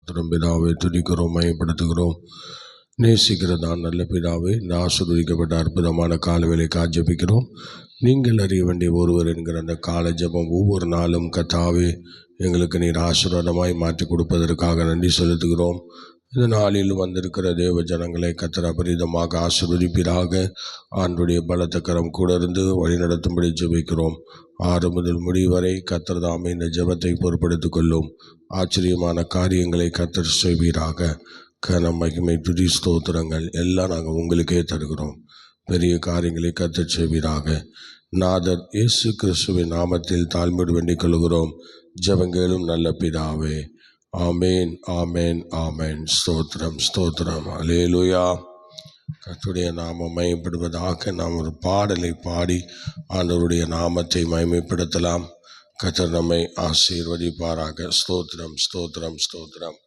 பிதாவை துதிக்கிறோம், மையப்படுத்துகிறோம். நேசிக்கிறதான் நல்ல பிதாவை, இந்த ஆசீர்வதிக்கப்பட்ட அற்புதமான காலவேளை ஜெபிக்கிறோம். நீங்கள் அறிய வேண்டிய ஒருவர் என்கிற அந்த கால ஜெபம் ஒவ்வொரு நாளும் கர்த்தாவே எங்களுக்கு நீர் ஆசீர்வாதமாய் மாற்றி கொடுப்பதற்காக நன்றி செலுத்துகிறோம். இந்த நாளில் வந்திருக்கிற தேவ ஜனங்களை கர்த்தர் அபரிதமாக ஆசீர்வதிப்பீராக. ஆண்டுடைய பலத்த கரம் கூட இருந்து வழிநடத்தும்படி ஜெபிக்கிறோம். ஆறு முதல் முடிவு வரை கர்த்தர் தாமே இந்த ஜெபத்தை பொறுப்படுத்திக் கொள்ளும். ஆச்சரியமான காரியங்களை கர்த்தர் செய்வீராக. கன மகிமை துதி ஸ்தோத்திரங்கள் எல்லாம் நாங்கள் உங்களுக்கே தருகிறோம். பெரிய காரியங்களை கர்த்தர் செய்வீராக. நாதர் இயேசு கிறிஸ்துவின் நாமத்தில் தாழ்மையோடு வேண்டிக் கொள்கிறோம். ஜெபங்களும் நல்ல பிதாவே. ஆமேன், ஆமேன், ஆமேன். ஸ்தோத்திரம், ஸ்தோத்திரம். அல்லேலூயா. கர்த்தருடைய நாமம் மகிமைப்படுவதாக. நாம் ஒரு பாடலை பாடி ஆண்டவருடைய நாமத்தை மகிமைப்படுத்தலாம். கர்த்தர் நம்மை ஆசீர்வதிப்பாராக. ஸ்தோத்திரம், ஸ்தோத்திரம், ஸ்தோத்திரம்.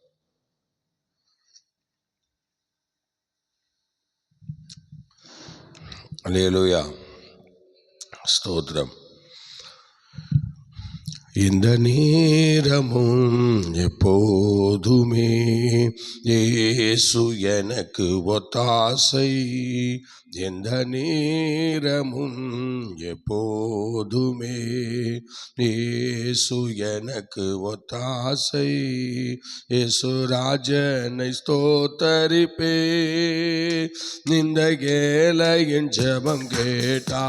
அல்லேலூயா. ஸ்தோத்திரம். இந்த நேரமும் எப்போதுமே இயேசு எனக்கு ஒத்தாசை. எந்த நேரமும் எப்போதுமே இயேசு எனக்கு ஒத்தாசை. இயேசு ராஜனை ஸ்தோத்தரிப்பே, இந்த ஏழையின் ஜெபம் கேட்டா.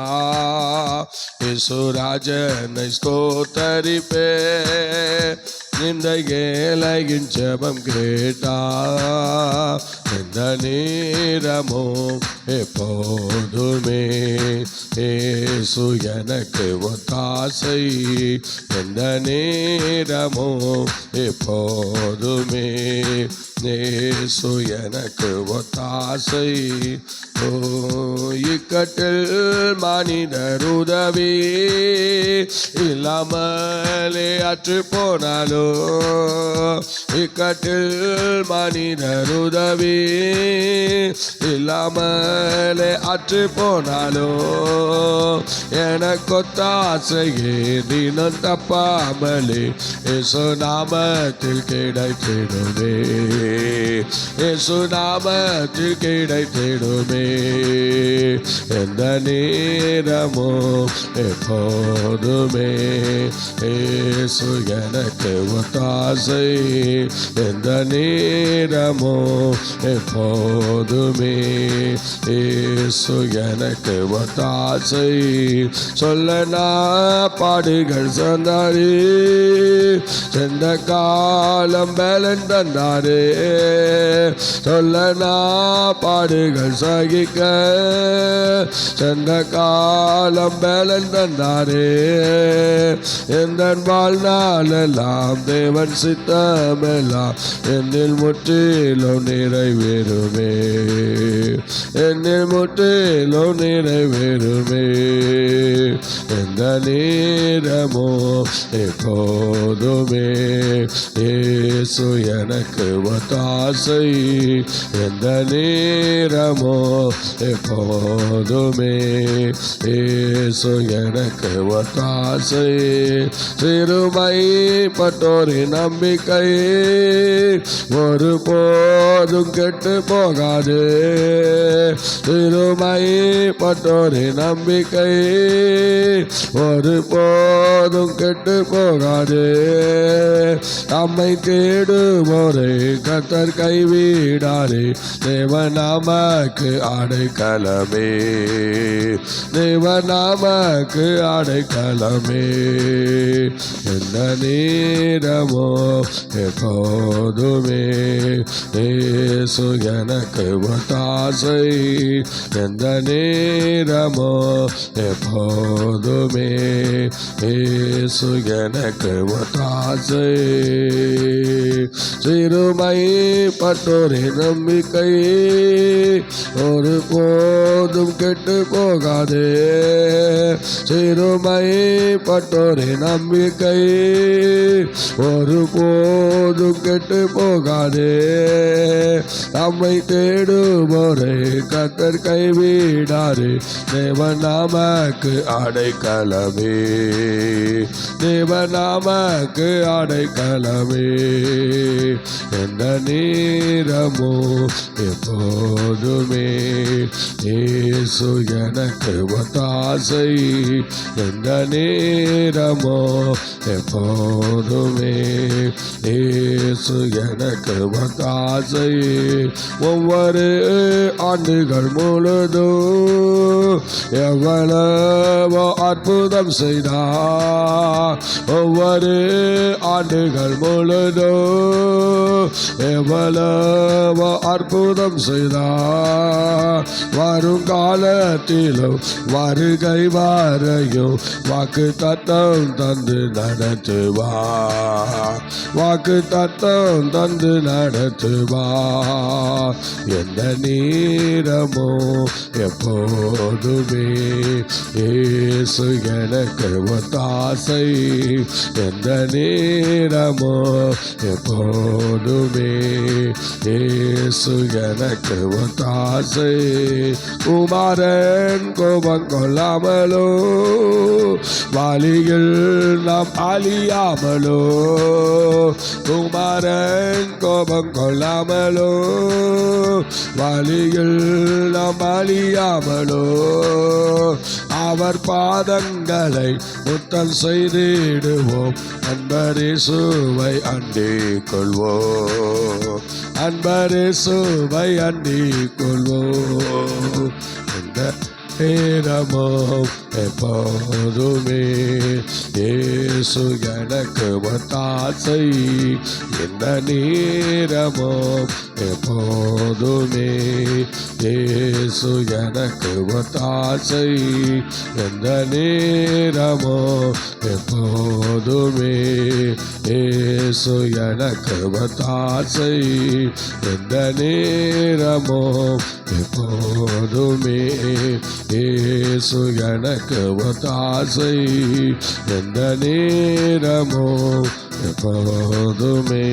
இயேசு ராஜனை ஸ்தோத்தரிப்பே, இந்த ஏழையின் ஜெபம் கேட்டா. எந்த நேரமோ எப்போதுமே இயேசு எனக்கு ஒத்தாசை. எந்த நேரமோ எப்போதுமே இயேசு எனக்கு ஒத்தாசை. ஓ இக்கட்டில் மனிதர் உதவி இல்லாமலே அற்று போனாலோ. இக்கட்டில் மனிதர் உதவி இல்லாமலே அற்று போனாலோ. எனக்கு ஒத்தாசையே தினம் தப்பாமலே இயேசு நாமத்தில் கிடைத்திடுமே. இயேசு நாமத்தில் கிடைத்திடுமே. எந்த நேரமோ எப்போதுமே இயேசு எனக்கு ஒத்தாசை. எந்த நேரமோ எப்போதுமே இயேசு எனக்கு ஒத்தாசை. சொல்லனா பாடுகள் சொன்னாரே, சென்ற காலம் பலன் தந்தாரே. சொல்லனா பாடுகள் சகிக்க சென்ற காலம் பலன் தந்தாரே. எந்த வாழ்நாளெல்லாம் தேவன் சித்தமெல்லாம் என்னில் முற்றிலும் நிறைவேறுமே. என்னில் முற்றிலும் நிறைவேறுமே. எந்த நேரமோ எப்போதுமே இயேசு எனக்கு ஒத்தாசை. எந்த நேரமோ எப்போதுமே இயேசு எனக்கு ஒத்தாசை. சிறுமைப்பட்டோரின் நம்பிக்கை ஒரு போதும் கெட்டு போகாது. சிறுமைப்பட்டோரின் நம்பிக்கை ஒரு போதும் கெட்டு போகாது. நம்மை தேடுவோரை கர்த்தர் கைவிடாரே. தேவன் நமக்கு அடைக்கலமே. தேவன் நமக்கு அடைக்கலமே. எந்த நேரமோ எப்போதுமே இயேசு எனக்கு ஒத்தாசை. எந்த நேரமோ எப்போதுமே இயேசு எனக்கு ஒத்தாசை. சிறுமைப்பட்டோரின் நம்பிக்கை ஒரு போதும் கெட்டு போகாதே. சிறுமைப்பட்டோரின் நம்பிக்கை ஒருபோதும் கெட்டு போகாதே. நம்மை தேடுவோரை கர்த்தர் கைவிடாதே. தேவன் நமக்கு அடைக்கலமே, தேவன் நமக்கு அடைக்கலமே. எந்த நேரமோ எப்போதுமே இயேசு எனக்கு ஒத்தாசை. எந்த நேரமோ எப்போதுமே இயேசு எனக்கு ஒத்தாசை. ஒவ்வொரு ஆண்டுகள் முழுதும் எவ்வளவோ அற்புதம் செய்தார். ஒவ்வொரு ஆண்டுகள் முழுதும் எவ்வளவோ அற்புதம் செய்தார். வருங்காலத்திலும் வருகை வரையும் வாக்கு தத்தம் தந்து நடத்துவார். வாக்கு தத்தம் தந்து நடத்துவார். எந்த நேரமோ எப்போதுமே இயேசு எனக்கு ஒத்தாசை. எந்த நேரமோ எப்போதுமே இயேசு எனக்கு ஒத்தாசை. குமாரன் கோபம் கொள்ளாமலோ வழியில் நாம் அழியாமலோ. குமாரன் கோபம் கொள்ளாமலோ வழியில் நாம் அழியாமலோ. அவர் பாதங்களை முத்தம் செய்திடுவோம். அன்பரேசுவை அண்டிக் கொள்வோம். அன்பரேசுவை அண்டிக் கொள்வோம். இந்த நேரமோ எப்போதுமே இயேசு எனக்கு ஒத்தாசை. எந்த நேரமோ எப்போதுமே இயேசு எனக்கு ஒத்தாசை. எந்த நேரமோ எப்போதுமே இயேசு எனக்கு ஒத்தாசை. எந்த நேரமோ எப்போதுமே இயேசு எனக்கு ஒத்தாசை. எந்த நேரமோ எப்போதுமே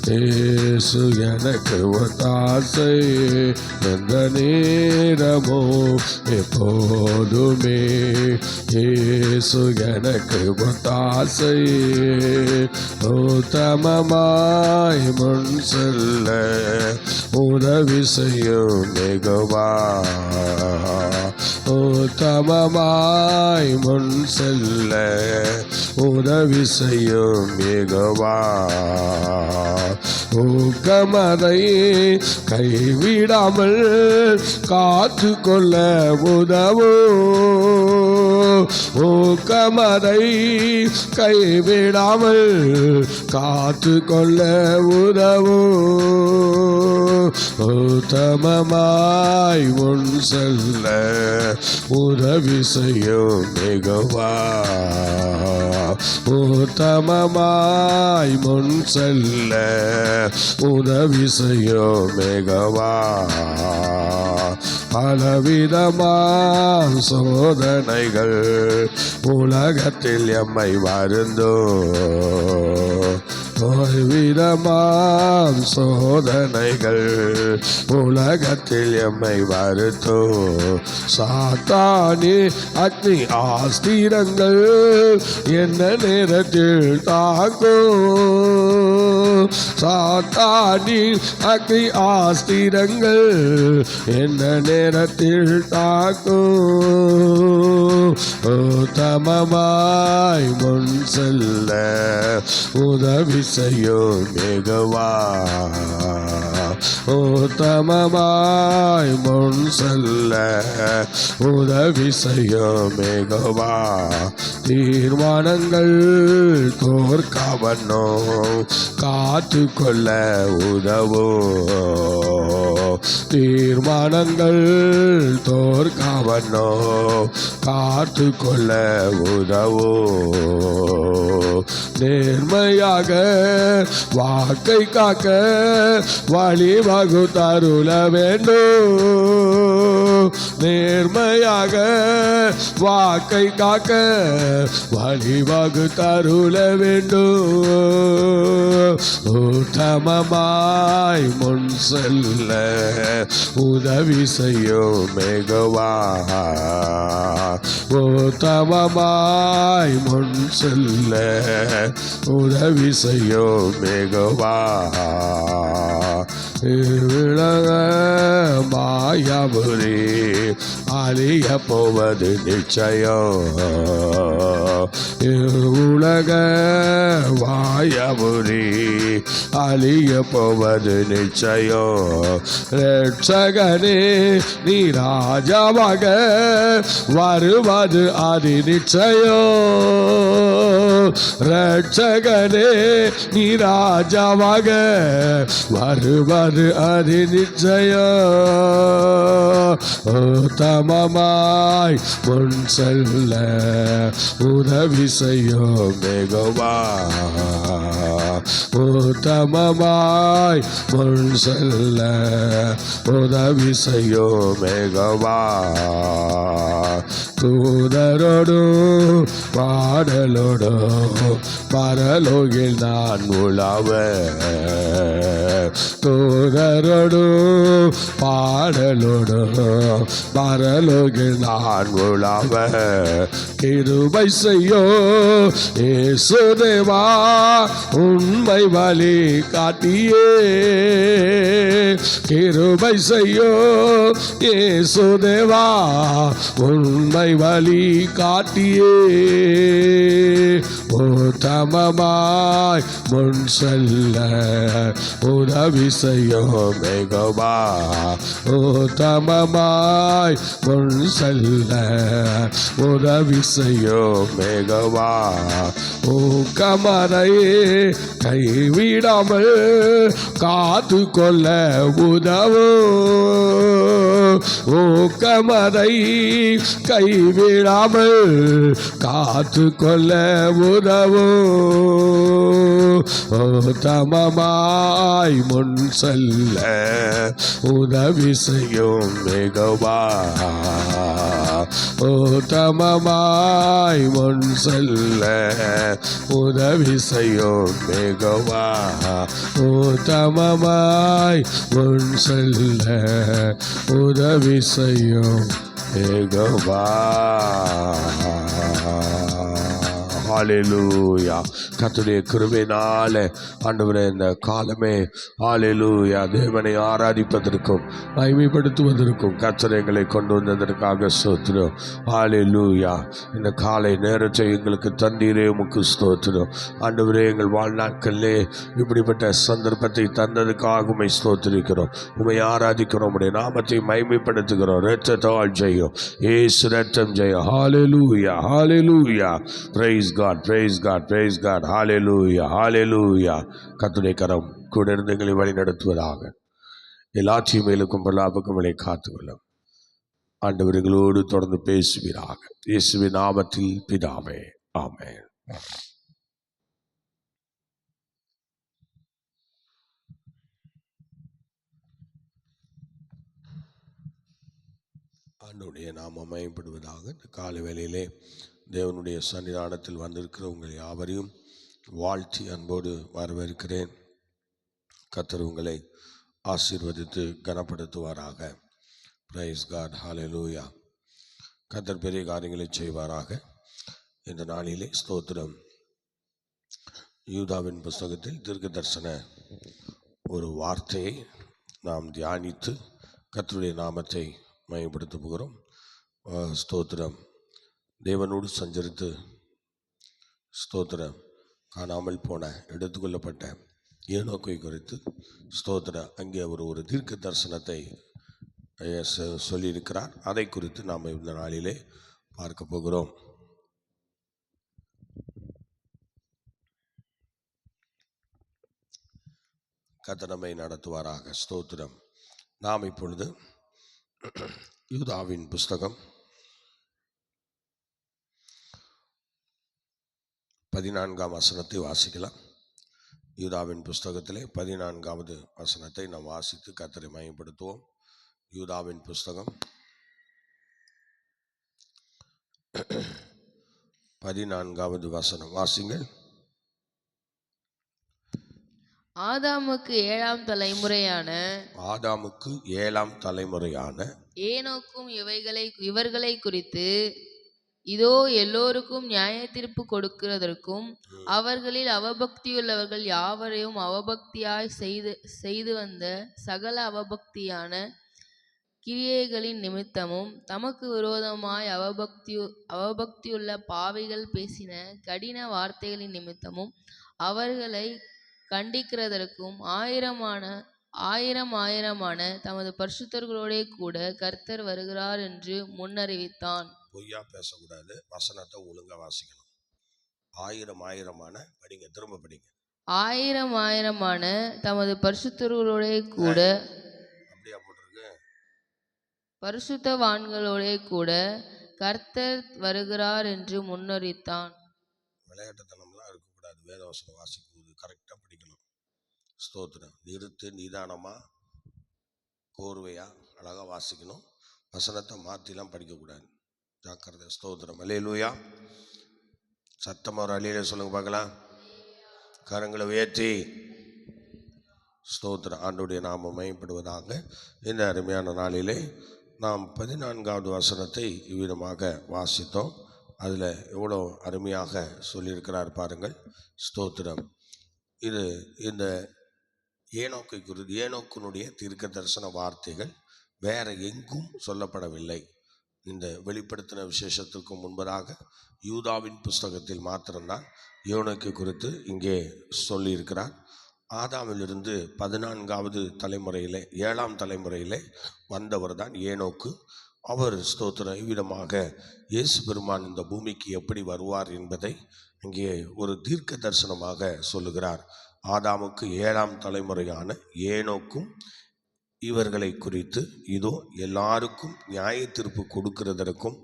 இயேசு எனக்கு ஒத்தாசை. எந்த நேரமோ எப்போதுமே இயேசு எனக்கு ஒத்தாசை. உத்தமமாய் முன் செல்ல உதவி செய்யும் யெகோவா. உத்தமமாய் முன் செல்ல உதவி செய்யும் யெகோவா. ஊக்கமதை கைவிடாமல் காத்து கொள்ள உதவும். ஊக்கமதை கைவிடாமல் காத்து கொள்ள உதவும். உத்தமமாய் முன் செல்ல உதவி செய்யும் யெகோவா. உத்தமமாய் முன் செல்ல உதவி செய்யும் யெகோவா. பலவிதமாம் சோதனைகள் உலகத்தில் எம்மை வருந்தோ. விதமாம் சோதனைகள் உலகத்தில் எம்மை வருத்தோ. சாத்தானே அக்னி ஆஸ்திரங்கள் என்ன நேரத்தில் தாக்கும். சாத்தானி அக்னி ஆஸ்திரங்கள் என்ன நேரத்தில் தாக்கும். உத்தமமாய் முன் செல்ல உதவி செய்யும் யெகோவா. உத்தமமாய் முன் செல்ல உதவி செய்யும் யெகோவா. தீர்மானங்கள் தோற்காவனோ காத்து கொள்ள உதவோ. தீர்மானங்கள் தோற்காவனோ காத்து கொள்ள உதவோ. நேர்மையாக வாக்கை காக்க வழி வகுத்தருள வேண்டும். நேர்மையாக வாக்கை காக்க வழிவகுத்தருள வேண்டும். உத்தமமாய் முன் செல்ல உதவி செய்யும் மெகவா. உத்தமமாய் முன் செல்ல உதவி செய்யும் மெகவா. விலக மாயாபுரி அழிய போவது நிச்சயம். உலக மாயாபுரி அழிய போவது நிச்சயம். ரட்சகனே நீ ராஜாவாக வருவது அது நிச்சயம். ரட்சகனே நீ ராஜாவாக வருவது அது நிச்சயம். உத்தமமாய் முன் செல்ல உதவி செய்யும் மெகவா. உத்தமமாய் முன் செல்ல உதவி செய்யும் மெகவா. தூதரோடு பாடலோடு பரலோகில் நான் உலாவ. தூதரோடு பாடலோடு பரலோகில் நான் உலாவ. கிருபை செய்யோ இயேசுதேவா உண்மை வழி காட்டியே. கிருபை செய்யோ இயேசுதேவா உண்மை வழி காட்டியே. உத்தமமாய் முன் செல்ல உதவி செய்யும் மெகவா. உத்தமமாய் முன் செல்ல உதவி செய்யும் மெகவா. ஊக்கமறையே கைவிடாமல் காத்து கொள்ள உதவும். ஊக்கமறை கைவிடாமல் காத்து கொள்ள உதவும். உத்தமமாய் முன் செல்ல உதவி செய்யும் மெகவா. உத்தமமாய் முன் செல்ல உதவி செய்யும் மெகவா. உத்தமமாய் முன் செல்ல உதவி செய்யும் மெகவா. ஹல்லேலூயா. கர்த்தருடைய கிருபையினால ஆண்டவரே இந்த காலமே ஹல்லேலூயா தேவனை ஆராதிப்பதற்கும் மகிமைப்படுத்துவதற்கும் கர்த்தர் எங்களை கொண்டு வந்ததற்காக ஸ்தோத்திரம். ஹல்லேலூயா. இந்த காலை நேரத்தை எங்களுக்கு தந்தீரே உமக்கு ஸ்தோத்திரம். ஆண்டவரே எங்கள் வாழ்நாட்களிலே இப்படிப்பட்ட சந்தர்ப்பத்தை தந்ததுக்காக உம்மை ஸ்தோத்திரிக்கிறோம். உம்மை ஆராதிக்கிறோம். உம்முடைய நாமத்தை மகிமைப்படுத்துகிறோம். இரத்தத்தால் ஜெயம். இயேசு இரத்தம் ஜெயம். Hallelujah. Hallelujah. Praise God, praise God, praise God, hallelujah, hallelujah. கர்த்தருடைய கரம் கூட இருந்து எங்களை வழி நடத்துவதாக. எல்லா தீமைகளுக்கும் பொல்லாப்புக்கும் எங்களை காத்துக்கொள்ளும். ஆண்டவர் எங்களோடு தொடர்ந்து பேசுவீராக. இயேசுவின் நாமத்தில் பிதாவே, ஆமென். ஆண்டவருடைய நாமம் மகிமைப்படுவதாக. இந்த காலை வேளையிலே தேவனுடைய சன்னிதானத்தில் வந்திருக்கிற உங்கள் யாவரையும் வாழ்த்தி அன்போடு வரவேற்கிறேன். கர்த்தர் உங்களை ஆசீர்வதித்து கனப்படுத்துவாராக. Price God. ஹல்லேலூயா. கர்த்தர் பெரிய காரியங்களை செய்வாராக. இந்த நாளிலே ஸ்தோத்திரம். யூதாவின் புஸ்தகத்தில் தீர்க்க தரிசன ஒரு வார்த்தையை நாம் தியானித்து கர்த்தருடைய நாமத்தை மகிமைப்படுத்த போகிறோம். ஸ்தோத்திரம். தேவனோடு சஞ்சரித்து ஸ்தோத்திரம் காணாமல் போன எடுத்துக்கொள்ளப்பட்ட ஏனோக்கை குறித்து ஸ்தோத்திரம் அங்கே அவர் ஒரு தீர்க்க தரிசனத்தை சொல்லியிருக்கிறார். அதை குறித்து நாம் இந்த நாளிலே பார்க்க போகிறோம். கர்த்தர் நம்மை நடத்துவாராக. ஸ்தோத்திரம். நாம் இப்பொழுது யூதாவின் புஸ்தகம் 14ஆம் வசனத்தை வாசிக்கலாம். யூதாவின் புஸ்தகத்திலே 14வது வசனத்தை நாம் வாசித்து கர்த்தரை மகிமைப்படுத்துவோம். யூதாவின் புஸ்தகம் 14வது வசனம் வாசிங்கள். ஆதாமுக்கு ஏழாம் தலைமுறையான ஏனோக்கும் இவர்களை குறித்து இதோ எல்லோருக்கும் நியாய தீர்ப்பு கொடுக்கிறதற்கும் அவர்களில் அவபக்தியுள்ளவர்கள் யாவரையும் அவபக்தியாய் செய்து வந்த சகல அவபக்தியான கிரியைகளின் நிமித்தமும் தமக்கு விரோதமாய் அவபக்தியுள்ள பாவிகள் பேசின கடின வார்த்தைகளின் நிமித்தமும் அவர்களை கண்டிக்கிறதற்கும் ஆயிரமான தமது பரிசுத்தர்களோடே கூட கர்த்தர் வருகிறார் என்று முன்னறிவித்தான். பொய்யா பேசக்கூடாது, வசனத்தை ஒழுங்கா வாசிக்கணும். ஆயிரமான படிங்க, திரும்ப படிங்க. ஆயிரமான தமது பரிசுத்தர்களோடே கூட, அப்படியா போட்டிருக்கு, பரிசுத்தவான்களோடே கூட கர்த்தர் வருகிறார் என்று முன்னறிவித்தான். விளையாட்டுத்தனம்லாம் இருக்கக்கூடாது. வேதவசனம் வாசிக்கும் போது கரெக்டாக படிக்கணும். ஸ்தோத்திரம். நிறுத்து, நிதானமா, கோர்வையா, அழகா வாசிக்கணும். வசனத்தை மாற்றிலாம் படிக்கக்கூடாது. ஜாக்கிரதை. ஸ்தோத்திரம். அல்லேலூயா. சத்தமாக ஒரு அல்லேலூயா சொல்லுங்க பார்க்கலாம். கரங்களை உயர்த்தி ஸ்தோத்திரம். ஆண்டவருடைய நாமம் மகிமைப்படுவதாக. இந்த அருமையான நாளிலே நாம் 14வது வசனத்தை இவ்விதமாக வாசித்தோம். அதில் எவ்வளோ அருமையாக சொல்லியிருக்கிறார் பாருங்கள். ஸ்தோத்திரம். இது இந்த ஏனோக்கை குறித்து, ஏனோக்கினுடைய தீர்க்க தரிசன வார்த்தைகள் வேற எங்கும் சொல்லப்படவில்லை. இந்த வெளிப்படுத்தின விசேஷத்திற்கு முன்பதாக யூதாவின் புஸ்தகத்தில் மாத்திரம்தான் ஏனோக்கை குறித்து இங்கே சொல்லியிருக்கிறார். ஆதாமிலிருந்து 14வது தலைமுறையிலே, 7ஆம் தலைமுறையிலே வந்தவர் தான் ஏனோக்கு. அவர் ஸ்தோத்திரம் இவ்விதமாக இயேசு பெருமான் இந்த பூமிக்கு எப்படி வருவார் என்பதை இங்கே ஒரு தீர்க்க தரிசனமாக சொல்லுகிறார். ஆதாமுக்கு 7ஆம் தலைமுறையான ஏனோக்கும் இவர்களை குறித்து இதோ எல்லாருக்கும் நியாய தீர்ப்பு கொடுக்கிறதற்கும்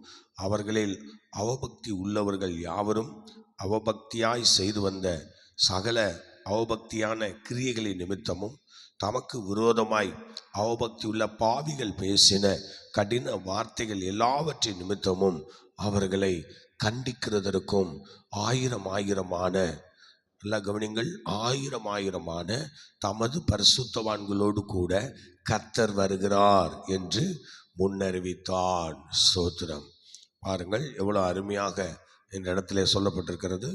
அவர்களில் அவபக்தி உள்ளவர்கள் யாவரும் அவபக்தியாய் செய்து வந்த சகல அவபக்தியான கிரியைகளின் நிமித்தமும் தமக்கு விரோதமாய் அவபக்தி உள்ள பாவிகள் பேசின கடின வார்த்தைகள் எல்லாவற்றின் நிமித்தமும் அவர்களை கண்டிக்கிறதற்கும் ஆயிரமான, நல்ல கவனிங்கள், ஆயிரமான தமது பரிசுத்தவான்களோடு கூட கர்த்தர் வருகிறார் என்று முன்னறிவித்தான். ஸ்தோத்திரம். பாருங்கள் எவ்வளோ அருமையாக இந்த இடத்துல சொல்லப்பட்டிருக்கிறது.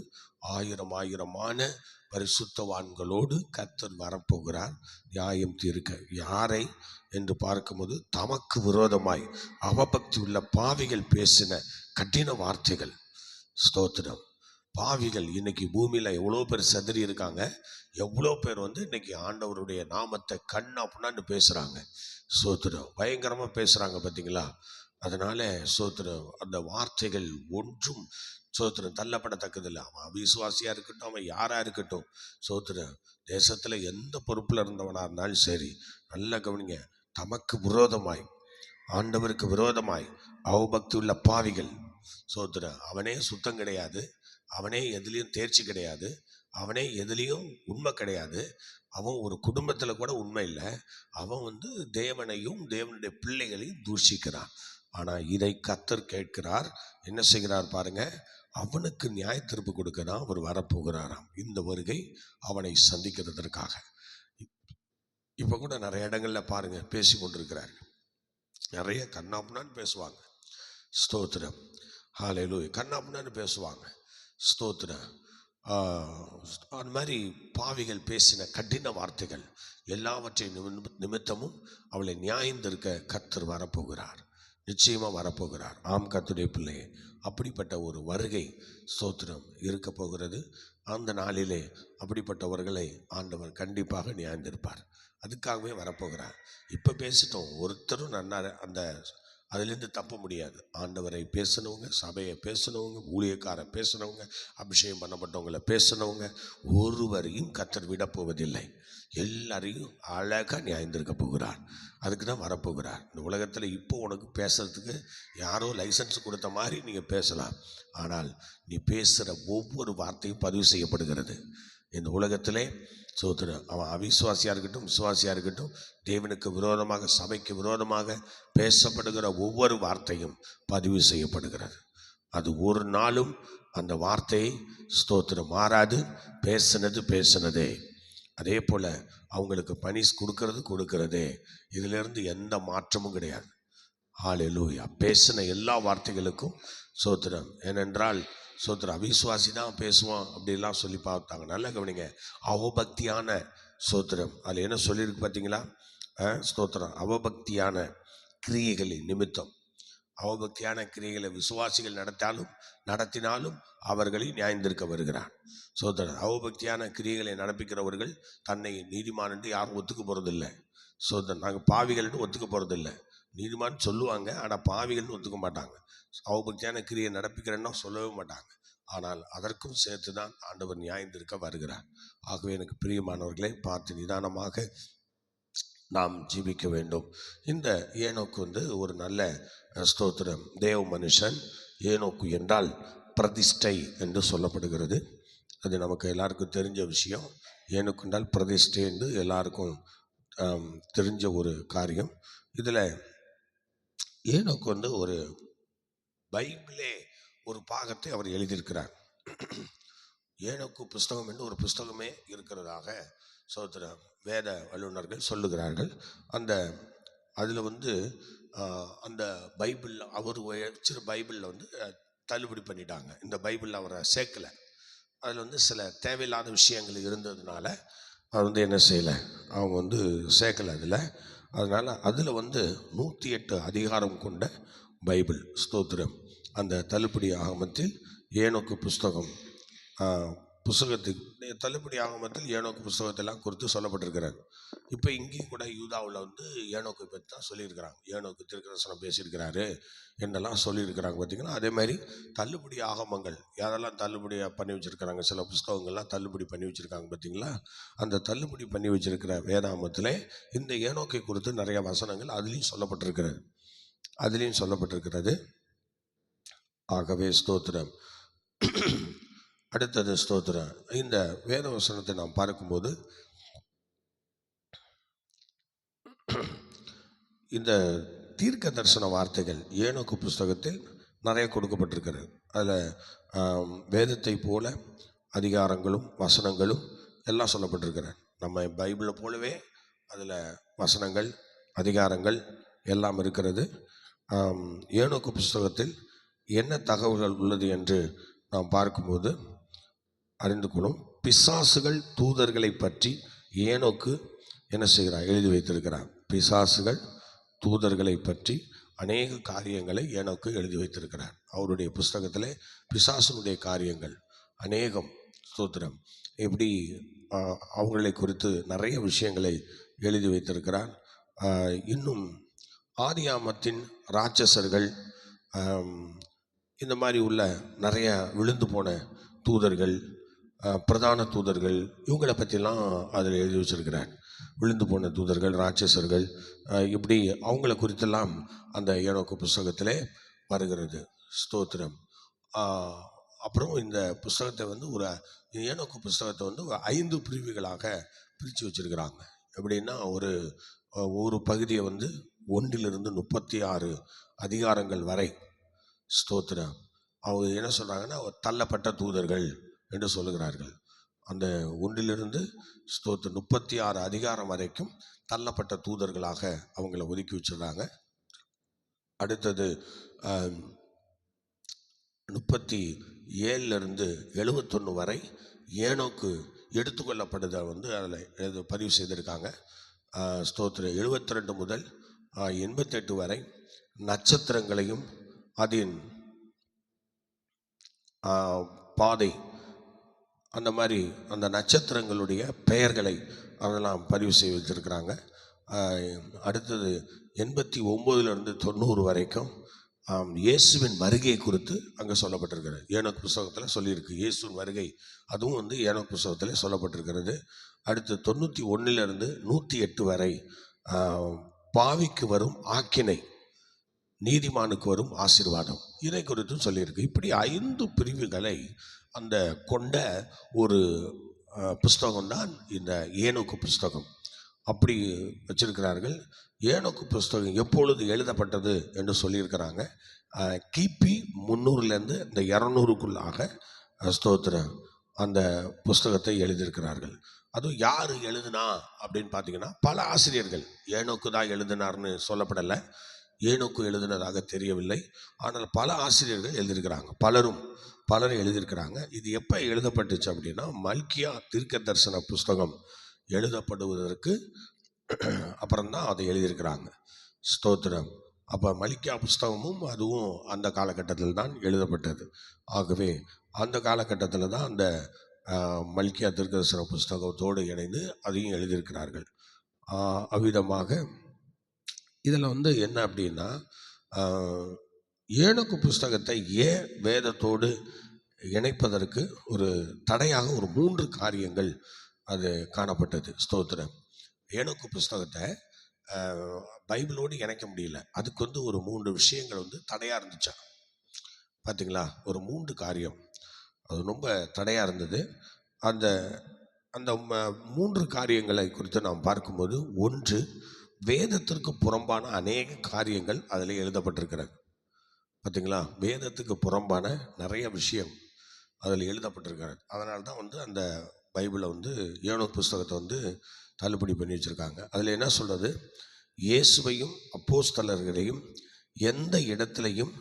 ஆயிரமான பரிசுத்தவான்களோடு கர்த்தர் வரப்போகிறார் நியாயம் தீர்க்க. யாரை என்று பார்க்கும்போது தமக்கு விரோதமாய் அவபக்தி உள்ள பாவிகள் பேசின கடின வார்த்தைகள். ஸ்தோத்திரம். பாவிகள் இன்னைக்கு பூமியில் எவ்வளோ பேர் செதறி இருக்காங்க. எவ்வளோ பேர் இன்னைக்கு ஆண்டவருடைய நாமத்தை கண்ணா புண்ணான்னு பேசுகிறாங்க. ஸ்தோத்திரம். பயங்கரமாக பேசுகிறாங்க பார்த்தீங்களா. அதனால ஸ்தோத்திரம், அந்த வார்த்தைகள் ஒன்றும் ஸ்தோத்திரம் தள்ளப்படத்தக்கதில்லை. அவன் அவிசுவாசியாக இருக்கட்டும், அவன் யாராக இருக்கட்டும், ஸ்தோத்திரம் தேசத்தில் எந்த பொறுப்பில் இருந்தவனாக இருந்தாலும் சரி, நல்ல கவனிங்க, தமக்கு விரோதமாய், ஆண்டவருக்கு விரோதமாய் அவபக்தி உள்ள பாவிகள். ஸ்தோத்திரம். அவனே சுத்தம் கிடையாது, அவனே எதுலேயும் தேர்ச்சி கிடையாது, அவனே எதுலேயும் உண்மை கிடையாது, அவன் ஒரு குடும்பத்தில் கூட உண்மை இல்லை, அவன் தேவனையும் தேவனுடைய பிள்ளைகளையும் தூஷிக்கிறான். ஆனால் இதை கர்த்தர் கேட்கிறார். என்ன செய்கிறார் பாருங்க. அவனுக்கு நியாய தீர்ப்பு கொடுக்கதான் அவர் வரப்போகிறாராம். இந்த வருகை அவனை சந்திக்கிறதற்காக. இப்போ கூட நிறைய இடங்களில் பாருங்க பேசி கொண்டிருக்கிறார். நிறைய கண்ணாப்புனான்னு பேசுவாங்க. ஸ்தோத்திரம். ஹல்லேலூயா. கண்ணாப்புனான்னு பேசுவாங்க. ஸ்தோத்திரம். அந்த மாதிரி பாவிகள் பேசின கடின வார்த்தைகள் எல்லாவற்றையும் நிமித்தமும் அவளை நியாயந்திருக்க கர்த்தர் வரப்போகிறார். நிச்சயமாக வரப்போகிறார். ஆம் கர்த்தருடைய பிள்ளையே, அப்படிப்பட்ட ஒரு வருகை ஸ்தோத்திரம் இருக்க போகிறது. அந்த நாளிலே அப்படிப்பட்டவர்களை ஆண்டவர் கண்டிப்பாக நியாயந்திருப்பார். அதுக்காகவே வரப்போகிறார். இப்போ பேசிட்டோம், ஒருத்தரும் நன்னா அந்த அதுலேருந்து தப்ப முடியாது. ஆண்டவரை பேசினவங்க, சபையை பேசினவங்க, ஊழியக்காரை பேசினவங்க, அபிஷேகம் பண்ணப்பட்டவங்களை பேசினவங்க ஒருவரையும் கர்த்தர் விடப்போவதில்லை. எல்லாரையும் அழகாக நியாயந்திருக்க போகிறார். அதுக்கு தான் வரப்போகிறார். இந்த உலகத்தில் இப்போ உனக்கு பேசுறதுக்கு யாரோ லைசன்ஸ் கொடுத்த மாதிரி நீங்கள் பேசலாம். ஆனால் நீ பேசுகிற ஒவ்வொரு வார்த்தையும் பதிவு செய்யப்படுகிறது. இந்த உலகத்திலே சோத்திரம் அவன் அவிசுவாசியாக இருக்கட்டும் விசுவாசியாக இருக்கட்டும், தேவனுக்கு விரோதமாக சபைக்கு விரோதமாக பேசப்படுகிற ஒவ்வொரு வார்த்தையும் பதிவு செய்யப்படுகிறது. அது ஒரு நாளும் அந்த வார்த்தையை ஸ்தோத்திரம் மாறாது. பேசினதே. அதே போல் அவங்களுக்கு பனிஷ் கொடுக்கறதே. இதிலிருந்து எந்த மாற்றமும் கிடையாது. ஹல்லேலூயா. பேசின எல்லா வார்த்தைகளுக்கும் சோத்திரம். ஏனென்றால் சோத்திரம் அவிசுவாசி தான் பேசுவான் அப்படிலாம் சொல்லி பார்த்தாங்க. நல்லா கவனிங்க. அவபக்தியான சோத்திரம் அதில் என்ன சொல்லியிருக்கு பார்த்தீங்களா? ஸ்தோத்திரம். அவபக்தியான கிரியைகளின் நிமித்தம், அவபக்தியான கிரியைகளை விசுவாசிகள் நடத்தினாலும் அவர்களை நியாயந்திருக்க வருகிறார். சோதரன், அவபக்தியான கிரியைகளை நடப்பிக்கிறவர்கள் தன்னை நீதிமான் என்று யாரும் ஒத்துக்க போகிறதில்லை. சோதரன், நாங்கள் பாவிகள்னு ஒத்துக்க போகிறதில்லை. நீதிமான் சொல்லுவாங்க, ஆனால் பாவிகள்னு ஒத்துக்க மாட்டாங்க. அவபக்தியான கிரியை நடப்பிக்கிறேன்னா சொல்லவே மாட்டாங்க. ஆனால் அதற்கும் சேர்த்து தான் ஆண்டவர் நியாயந்திருக்க வருகிறார். ஆகவே எனக்கு பிரியமானவர்களை பார்த்து நிதானமாக நாம் ஜீவிக்க வேண்டும். இந்த ஏனோக்கு ஒரு நல்ல ஸ்தோத்திரம் தேவ மனுஷன். ஏனோக்கு என்றால் பிரதிஷ்டை என்று சொல்லப்படுகிறது. அது நமக்கு எல்லாருக்கும் தெரிஞ்ச விஷயம். ஏனோக்கு என்றால் பிரதிஷ்டை என்று எல்லாருக்கும் தெரிஞ்ச ஒரு காரியம். இதில் ஏனோக்கு ஒரு பைபிளே ஒரு பாகத்தை அவர் எழுதியிருக்கிறார். ஏனோக்கு புஸ்தகம் என்று ஒரு புஸ்தகமே இருக்கிறதாக சோத்திரம் வேத வல்லுநர்கள் சொல்லுகிறார்கள். அதில் அந்த பைபிள் அவர் வச்சிருக்க பைபிளில் தள்ளுபடி பண்ணிட்டாங்க. இந்த பைபிளில் அவரை சேர்க்கலை. அதில் சில தேவையில்லாத விஷயங்கள் இருந்ததுனால அவர் என்ன செய்யலை, அவங்க சேர்க்கலை அதில். அதனால் அதில் 108 அதிகாரம் கொண்ட பைபிள் ஸ்தோத்திரம். அந்த தள்ளுபடி ஆகமத்தில் ஏனோக்கு புஸ்தகத்துக்கு தள்ளுபடி ஆகமத்தில் ஏனோக்கு புஸ்தகத்தெல்லாம் குறித்து சொல்லப்பட்டிருக்கிறார். இப்போ இங்கேயும் கூட யூதாவில் ஏனோக்கை பற்றி தான் சொல்லியிருக்கிறாங்க. ஏனோக்கு திருக்கதர்சனம் பேசியிருக்கிறாரு என்னெல்லாம் சொல்லியிருக்கிறாங்க பார்த்தீங்கன்னா. அதே மாதிரி தள்ளுபடி ஆகமங்கள் யாரெல்லாம் தள்ளுபடி பண்ணி வச்சுருக்கிறாங்க, சில புஸ்தகங்கள்லாம் தள்ளுபடி பண்ணி வச்சுருக்காங்க பார்த்தீங்களா. அந்த தள்ளுபடி பண்ணி வச்சுருக்கிற வேதாகமத்தில் இந்த ஏனோக்கை குறித்து நிறைய வசனங்கள் அதுலேயும் சொல்லப்பட்டிருக்கிறது. ஆகவே ஸ்தோத்திரம். அடுத்தது ஸ்தோத்திரம். இந்த வேத வசனத்தை நாம் பார்க்கும்போது இந்த தீர்க்க தரிசன வார்த்தைகள் ஏனோக்கு புஸ்தகத்தில் நிறைய கொடுக்கப்பட்டிருக்கிறது. அதில் வேதத்தை போல அதிகாரங்களும் வசனங்களும் எல்லாம் சொல்லப்பட்டிருக்கிறது. நம்ம பைபிளை போலவே அதில் வசனங்கள் அதிகாரங்கள் எல்லாம் இருக்கிறது. ஏனோக்கு புஸ்தகத்தில் என்ன தகவல்கள் உள்ளது என்று நாம் பார்க்கும்போது அறிந்து கொள்ளும். பிசாசுகள் தூதர்களை பற்றி ஏனோக்கு என்ன செய்கிறார், எழுதி வைத்திருக்கிறார். பிசாசுகள் தூதர்களை பற்றி அநேக காரியங்களை ஏனோக்கு எழுதி வைத்திருக்கிறார். அவருடைய புஸ்தகத்தில் பிசாசுனுடைய காரியங்கள் அநேகம் ஸ்தோத்திரம் எப்படி அவங்களை குறித்து நிறைய விஷயங்களை எழுதி வைத்திருக்கிறார். இன்னும் ஆதியாமத்தின் ராட்சசர்கள், இந்த மாதிரி உள்ள நிறைய விழுந்து போன தூதர்கள், பிரதான தூதர்கள், இவங்களை பற்றிலாம் அதில் எழுதி வச்சிருக்கிறார். விழுந்து போன தூதர்கள், ராட்சசர்கள், இப்படி அவங்கள குறித்தெல்லாம் அந்த ஏனோக்கு புஸ்தகத்திலே வருகிறது. ஸ்தோத்திரம். அப்புறம் இந்த புஸ்தகத்தை ஒரு ஏனோக்கு புஸ்தகத்தை ஒரு 5 பிரிவுகளாக பிரித்து வச்சிருக்கிறாங்க. எப்படின்னா ஒரு பகுதியை 1 to 36 அதிகாரங்கள் வரை ஸ்தோத்திரம். அவங்க என்ன சொல்கிறாங்கன்னா தள்ளப்பட்ட தூதர்கள் என்று சொல்லுகிறார்கள். அந்த 1 to 36 அதிகாரம் வரைக்கும் தள்ளப்பட்ட தூதர்களாக அவங்கள ஒதுக்கி வச்சிடுறாங்க. அடுத்தது 37 to 71 வரை ஏனோக்கு எடுத்துக்கொள்ளப்படுதை அதில் பதிவு செய்திருக்காங்க. ஸ்தோத்திரம். 72 முதல் 88 வரை நட்சத்திரங்களையும் அதன் பாதை, அந்த மாதிரி அந்த நட்சத்திரங்களுடைய பெயர்களை அதெல்லாம் பதிவு செய்து வச்சிருக்கிறாங்க. அடுத்தது 89 to 90 வரைக்கும் இயேசுவின் வருகை குறித்து அங்கே சொல்லப்பட்டிருக்கிறது. ஏனோக்கு புஸ்தகத்தில் சொல்லியிருக்கு. இயேசுவின் வருகை அதுவும் ஏனோக்கு புஸ்தகத்தில் சொல்லப்பட்டிருக்கிறது. அடுத்து 91 to 108 வரை பாவிக்கு வரும் ஆக்கினை, நீதிமானுக்கு வரும் ஆசீர்வாதம், இதை குறித்தும் சொல்லியிருக்கு. இப்படி 5 பிரிவுகளை அந்த கொண்ட ஒரு புஸ்தகம்தான் இந்த ஏனோக்கு புஸ்தகம். அப்படி வச்சிருக்கிறார்கள். ஏனோக்கு புஸ்தகம் எப்பொழுது எழுதப்பட்டது என்று சொல்லியிருக்கிறாங்க. கிபி 300லேருந்து இந்த 200க்குள்ளாக ஸ்தோத்திரம் அந்த புஸ்தகத்தை எழுதியிருக்கிறார்கள். அதுவும் யார் எழுதுனா அப்படின்னு பார்த்தீங்கன்னா பல ஆசிரியர்கள். ஏனோக்கு தான் எழுதினார்னு சொல்லப்படலை, ஏனோக்கு எழுதினதாக தெரியவில்லை. ஆனால் பல ஆசிரியர்கள் எழுதியிருக்கிறாங்க, பலரும் எழுதியிருக்கிறாங்க. இது எப்போ எழுதப்பட்டுச்சு அப்படின்னா மல்கியா தீர்க்க தரிசன புஸ்தகம் எழுதப்படுவதற்கு அப்புறம்தான் அதை எழுதியிருக்கிறாங்க. ஸ்தோத்திரம். அப்போ மல்கியா புஸ்தகமும் அதுவும் அந்த காலகட்டத்தில் தான் எழுதப்பட்டது. ஆகவே அந்த காலகட்டத்தில் தான் அந்த மல்கியா தீர்க்க தரிசன புஸ்தகத்தோடு இணைந்து அதையும் எழுதியிருக்கிறார்கள். அவ்விதமாக இதில் என்ன அப்படின்னா ஏனோக்கு புஸ்தகத்தை ஏன் வேதத்தோடு இணைப்பதற்கு ஒரு தடையாக ஒரு 3 காரியங்கள் அது காணப்பட்டது. ஸ்தோத்திரம். ஏனோக்கு புஸ்தகத்தை பைபிளோடு இணைக்க முடியல. அதுக்கு ஒரு 3 விஷயங்கள் தடையாக இருந்துச்சா பார்த்தீங்களா? ஒரு 3 காரியம் அது ரொம்ப தடையாக இருந்தது. அந்த அந்த 3 காரியங்களை குறித்து நாம் பார்க்கும்போது, ஒன்று, வேதத்திற்கு புறம்பான அநேக காரியங்கள் அதில் எழுதப்பட்டிருக்கிறது. பார்த்தீங்களா? வேதத்துக்கு புறம்பான நிறைய விஷயம் அதில் எழுதப்பட்டிருக்கிறது. அதனால தான் அந்த பைபிளை ஏனோக்கு புஸ்தகத்தை தள்ளுபடி பண்ணி வச்சுருக்காங்க. அதில் என்ன சொல்கிறது? இயேசுவையும் அப்போஸ்தலர்களையும் எந்த இடத்துலையும்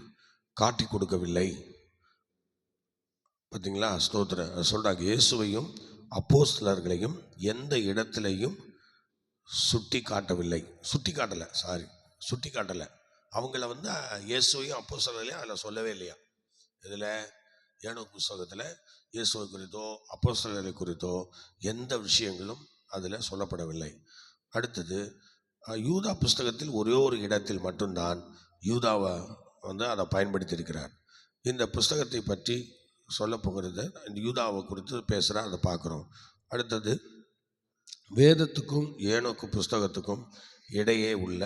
காட்டி கொடுக்கவில்லை. பார்த்தீங்களா? ஸ்தோத்திரம். சொல்கிறாங்க, இயேசுவையும் அப்போஸ்தலர்களையும் எந்த இடத்துலையும் சுட்டி காட்டலை. அவங்கள இயேசுவையும் அப்போஸ்தலர்களையும் அதில் சொல்லவே இல்லையா? இதில் ஏனோக்கு புஸ்தகத்தில் இயேசுவை குறித்தோ அப்போஸ்தலர்களை குறித்தோ எந்த விஷயங்களும் அதில் சொல்லப்படவில்லை. அடுத்தது, யூதா புஸ்தகத்தில் ஒரே ஒரு இடத்தில் மட்டும்தான் யூதாவை அதை பயன்படுத்தியிருக்கிறார். இந்த புஸ்தகத்தை பற்றி சொல்ல போகிறது இந்த யூதாவை குறித்து பேசுகிற அதை பார்க்குறோம். அடுத்தது, வேதத்துக்கும் ஏனோக்கு புஸ்தகத்துக்கும் இடையே உள்ள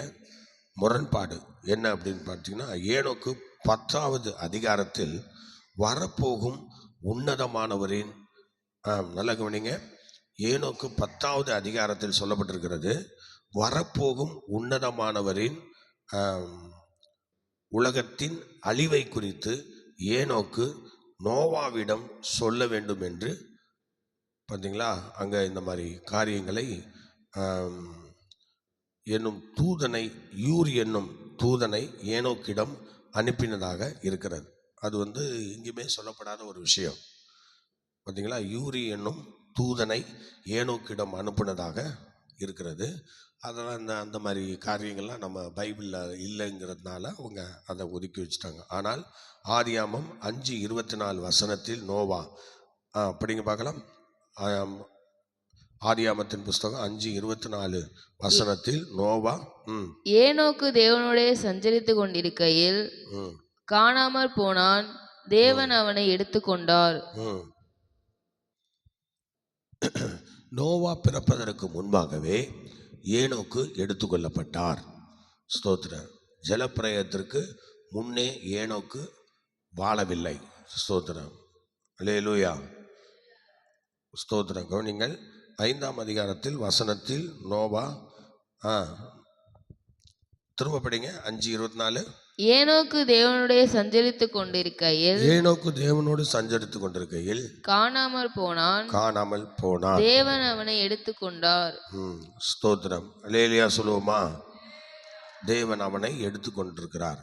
முரண்பாடு என்ன அப்படின்னு பார்த்தீங்கன்னா, ஏனோக்கு 10வது அதிகாரத்தில் வரப்போகும் உன்னதமானவரின் நல்ல கவனிங்க, ஏனோக்கு 10வது அதிகாரத்தில் சொல்லப்பட்டிருக்கிறது, வரப்போகும் உன்னதமானவரின் உலகத்தின் அழிவை குறித்து ஏனோக்கு நோவாவிடம் சொல்ல வேண்டும் என்று. பார்த்தீங்களா? அங்கே இந்த மாதிரி காரியங்களை என்னும் தூதனை ஏனோக்கிடம் அனுப்பினதாக இருக்கிறது. அது எங்கேயுமே சொல்லப்படாத ஒரு விஷயம். பார்த்தீங்களா? யூரி என்னும் தூதனை ஏனோக்கிடம் அனுப்பினதாக இருக்கிறது. அதெல்லாம் அந்த மாதிரி காரியங்கள்லாம் நம்ம பைபிளில் இல்லைங்கிறதுனால அவங்க அதை ஒதுக்கி வச்சுட்டாங்க. ஆனால் ஆதியாமம் 5:24 நோவா படிங்க பார்க்கலாம். ஆதியாமத்தின் புஸ்தகம் 5:24 நோவா ஏனோக்கு தேவனோடே சஞ்சரித்து கொண்டிருக்கையில் காணாமற் போனான், தேவன் அவனை எடுத்துக்கொண்டார். நோவா பிறப்பதற்கு முன்பாகவே ஏனோக்கு எடுத்துக்கொள்ளப்பட்டார். ஸ்தோத்திரம். ஜலப்பிரயத்திற்கு முன்னே ஏனோக்கு வாழவில்லை. ஸ்தோத்திரம். அல்லேலூயா. ஸ்தோத்திரம். கவனிங்கள், 5ஆம் அதிகாரத்தில் வசனத்தில் நோவா திரும்ப படிங்க. 5:24 ஏனோக்கு தேவனோடு சஞ்சரித்து கொண்டிருக்கையில் காணாமல் போனான், தேவன் அவனை எடுத்துக்கொண்டார். ஸ்தோத்திரம். அல்லேலூயா சொல்லுவோமா? தேவன் அவனை எடுத்துக்கொண்டிருக்கிறார்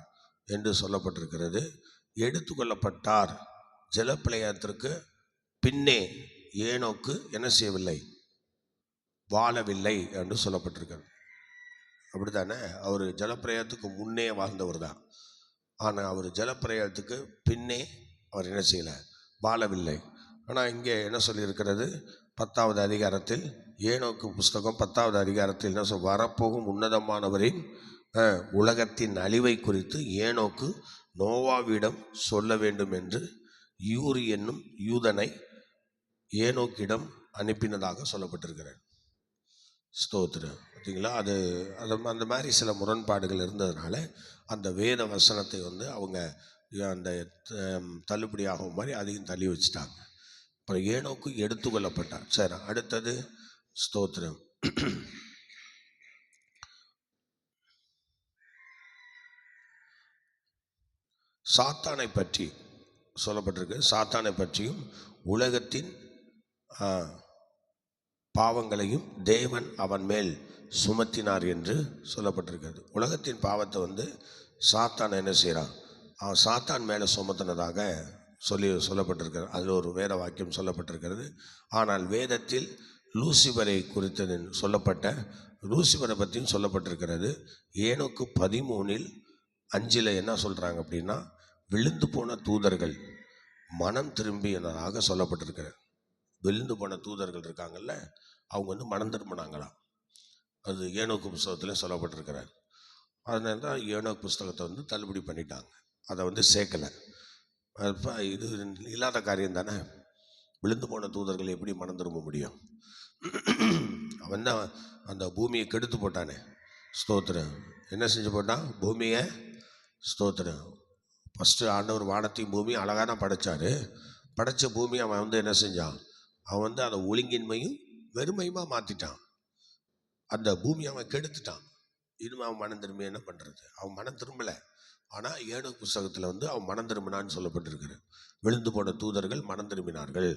என்று சொல்லப்பட்டிருக்கிறது. எடுத்துக்கொள்ளப்பட்டார். ஜலப்பிரளயத்திற்கு பின்னே ஏனோக்கு என்ன செய்யவில்லை? வாழவில்லை என்று சொல்லப்பட்டிருக்கிறது. அப்படித்தானே? அவர் ஜலப்பிரளயத்துக்கு முன்னே வாழ்ந்தவர் தான். ஆனால் அவர் ஜலப்பிரளயத்துக்கு பின்னே அவர் என்ன செய்யலை? வாழவில்லை. ஆனால் இங்கே என்ன சொல்லியிருக்கிறது? 10வது அதிகாரத்தில் ஏனோக்கு புஸ்தகம் 10வது அதிகாரத்தில் என்ன வரப்போகும் உன்னதமானவரின் உலகத்தின் அழிவை குறித்து ஏனோக்கு நோவாவிடம் சொல்ல வேண்டும் என்று யூரி என்னும் யூதனை ஏனோக்கிடம் அனுப்பினதாக சொல்லப்பட்டிருக்கிறார். ஸ்தோத்திரம். பார்த்தீங்களா? அது அந்த மாதிரி சில முரண்பாடுகள் இருந்ததுனால அந்த வேத வசனத்தை அவங்க அந்த தள்ளுபடியாகும் மாதிரி அதையும் தள்ளி வச்சுட்டாங்க. அப்புறம் ஏனோக்கு எடுத்துக்கொள்ளப்பட்டார். சரி, அடுத்தது ஸ்தோத்திரம். சாத்தானை பற்றி சொல்லப்பட்டிருக்கு. சாத்தானை பற்றியும் உலகத்தின் பாவங்களையும் தேவன் அவன் மேல் சுமத்தினார் என்று சொல்லப்பட்டிருக்கிறது. உலகத்தின் பாவத்தை சாத்தான் என்ன செய்கிறான், அவன் சாத்தான் மேலே சுமத்தினதாக சொல்லப்பட்டிருக்கிறது. அதில் ஒரு வேத வாக்கியம் சொல்லப்பட்டிருக்கிறது. ஆனால் வேதத்தில் லூசிபரை குறித்தது லூசிபரை பற்றியும் சொல்லப்பட்டிருக்கிறது. ஏனோக்கு 13:5 என்ன சொல்கிறாங்க அப்படின்னா, விழுந்து போன தூதர்கள் மனம் திரும்பியதாக சொல்லப்பட்டிருக்கிறது. விழுந்து போன தூதர்கள் இருக்காங்கல்ல, அவங்க மனம் திரும்பினாங்களாம். அது ஏனோக்கு புஸ்தகத்தில் சொல்லப்பட்டிருக்கிறார். அதனால தான் ஏனோக்கு புஸ்தகத்தை தள்ளுபடி பண்ணிட்டாங்க, அதை சேர்க்கலை. இது இல்லாத காரியம் தானே. விழுந்து போன தூதர்கள் எப்படி மனம் திரும்ப முடியும்? அவன் தான் அந்த பூமியை கெடுத்து போட்டானே. ஸ்தோத்திரம். என்ன செஞ்சு போட்டான்? பூமியை. ஸ்தோத்திரம். ஃபஸ்ட்டு ஆண்டவர் வானத்தையும் பூமியும் அழகாக தான் படைச்சார். படைத்த பூமியை அவன் என்ன செஞ்சான்? அவன் அதை ஒழுங்கின்மையும் வெறுமையுமா மாற்றிட்டான். அந்த பூமியை அவன் கெடுத்துட்டான். இனிமே அவன் மனம் திரும்பி என்ன பண்ணுறது? அவன் மனம் திரும்பலை. ஆனால் ஏனோக்கு புஸ்தகத்தில் அவன் மனம் திரும்பினான்னு சொல்லப்பட்டிருக்கிறது. விழுந்து போன தூதர்கள் மனம் திரும்பினார்கள்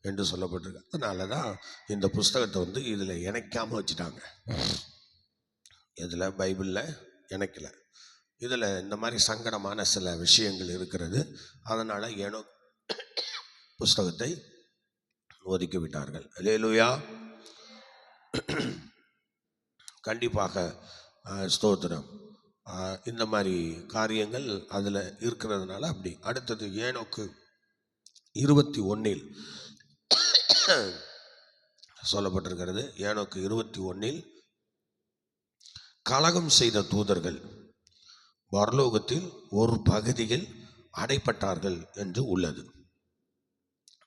என்று சொல்லப்பட்டிருக்கு. அதனால தான் இந்த புஸ்தகத்தை இதில் இணைக்காமல் வச்சுட்டாங்க. இதில் பைபிளில் இணைக்கலை. இதில் இந்த மாதிரி சங்கடமான சில விஷயங்கள் இருக்கிறது. அதனால் ஏனோக்கு புஸ்தகத்தை ஒதுக்கி விட்டார்கள். அல்லேலூயா. கண்டிப்பாக ஸ்தோத்திரம். இந்த மாதிரி காரியங்கள் அதில் இருக்கிறதுனால அப்படி. அடுத்தது ஏனோக்கு 21 சொல்லப்பட்டிருக்கிறது. ஏனோக்கு 21 கலகம் செய்த தூதர்கள் பரலோகத்தில் ஒரு பகுதியில் அடைப்பட்டார்கள் என்று உள்ளது.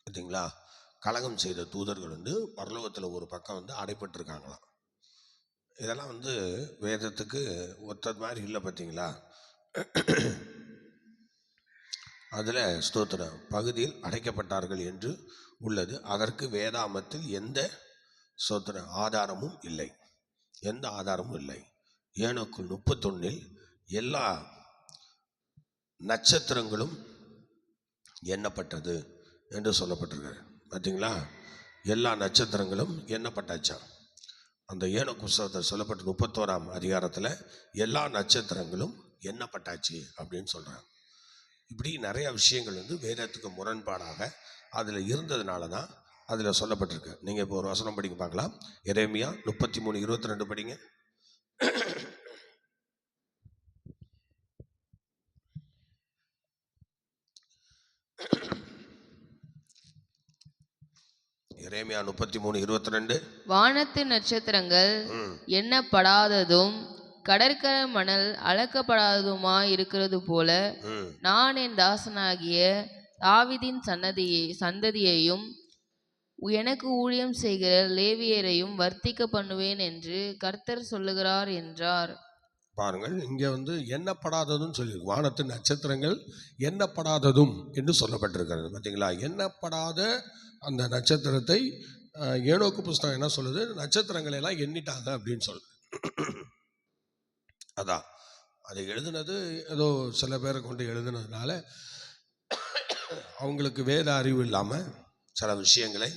பார்த்தீங்களா? கலகம் செய்த தூதர்கள் பரலோகத்தில் ஒரு பக்கம் அடைப்பட்டிருக்காங்களாம். இதெல்லாம் வேதத்துக்கு ஒத்த மாதிரி இல்லை. பார்த்தீங்களா? அதில் ஸ்தோத்திரம் பகுதியில் அடைக்கப்பட்டார்கள் என்று உள்ளது. அதற்கு வேதாமத்தில் எந்த ஸ்தோத்திர ஆதாரமும் இல்லை. எந்த ஆதாரமும் இல்லை. ஏனோக்கு 31 எல்லா நட்சத்திரங்களும் எண்ணப்பட்டது என்று சொல்லப்பட்டிருக்கிறது. பார்த்தீங்களா? எல்லா நட்சத்திரங்களும் எண்ணப்பட்டாச்சான். அந்த ஏனோக்கு புஸ்தகத்தில் சொல்லப்பட்ட 31ஆம் அதிகாரத்தில் எல்லா நட்சத்திரங்களும் எண்ணப்பட்டாச்சு அப்படின்னு சொல்கிறாங்க. இப்படி நிறையா விஷயங்கள் வேதத்துக்கு முரண்பாடாக அதில் இருந்ததுனால தான் அதில் சொல்லப்பட்டிருக்கு. நீங்கள் இப்போ ஒரு வசனம் படிக்க பார்க்கலாம். எரேமியா 33:22 படிங்க. எரேமியா 33:22 வானத்து நட்சத்திரங்கள் எண்ணப்படாததும் கடற்கரை மணல் அளக்கப்படாததுமாய் இருக்கிறது போல நான் என் தாசனாகிய தாவீதின் சந்ததியையும் எனக்கு ஊழியம் செய்கிற லேவியரையும் வர்த்திக்க பண்ணுவேன் என்று கர்த்தர் சொல்லுகிறார் என்றார். பாருங்கள், இங்கே எண்ணப்படாததும் சொல்லி வானத்து நட்சத்திரங்கள் எண்ணப்படாததும் என்று சொல்லப்பட்டிருக்கிறது. பார்த்தீங்களா? எண்ணப்படாத அந்த நட்சத்திரத்தை ஏனோக்கு புஸ்தகம் என்ன சொல்லுது? நட்சத்திரங்களை எல்லாம் எண்ணிட்டாங்க அப்படின்னு சொல்லுது. அதான் அதை எழுதுனது ஏதோ சில பேரை கொண்டு எழுதுனதுனால அவங்களுக்கு வேத அறிவு இல்லாமல் சில விஷயங்களை